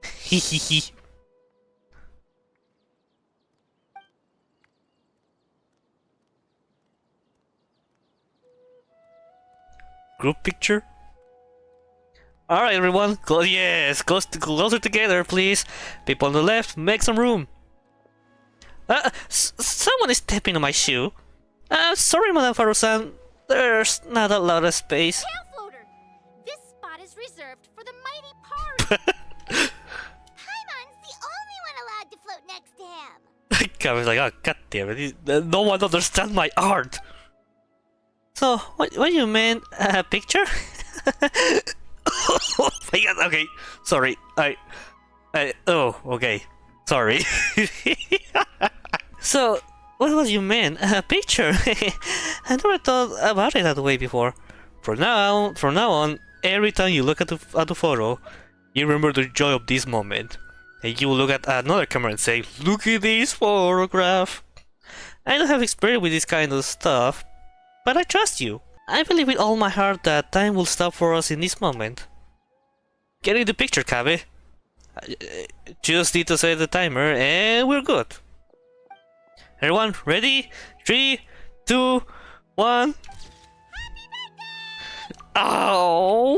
Hehehe. Group picture? Alright everyone, closer together please. People on the left, make some room. Someone is stepping on my shoe. Sorry Madame Farusan, there's not a lot of space. Pale Floater! This spot is reserved for the mighty Pari! Paimon's the only one allowed to float next to him! I was like, oh god damn it, no one understands my art. So, what you meant? A picture? Oh my god, okay, sorry, oh, okay, sorry. So, what was you meant? A picture? I never thought about it that way before. From now on, every time you look at the photo, you remember the joy of this moment. And you will look at another camera and say, look at this photograph. I don't have experience with this kind of stuff, but I trust you. I believe with all my heart that time will stop for us in this moment. Get in the picture, Kabe. Just need to set the timer and we're good. Everyone, ready? 3, 2, 1. Oh,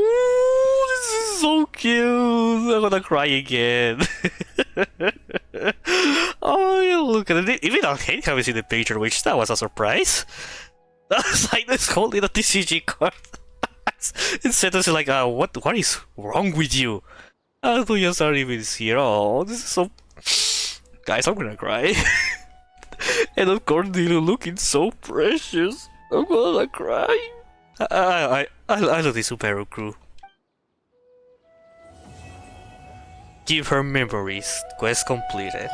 this is so cute. I'm gonna cry again. Oh, yeah, look at it. Even on Hank haven't seen the picture, which that was a surprise. That's like this holding a TCG card. Instead of like, what is wrong with you? I thought you started even here. Oh, this is so. Guys, I'm gonna cry. And of course, Nilo looking so precious. I'm gonna cry. I love this superhero crew. Give her memories. Quest completed.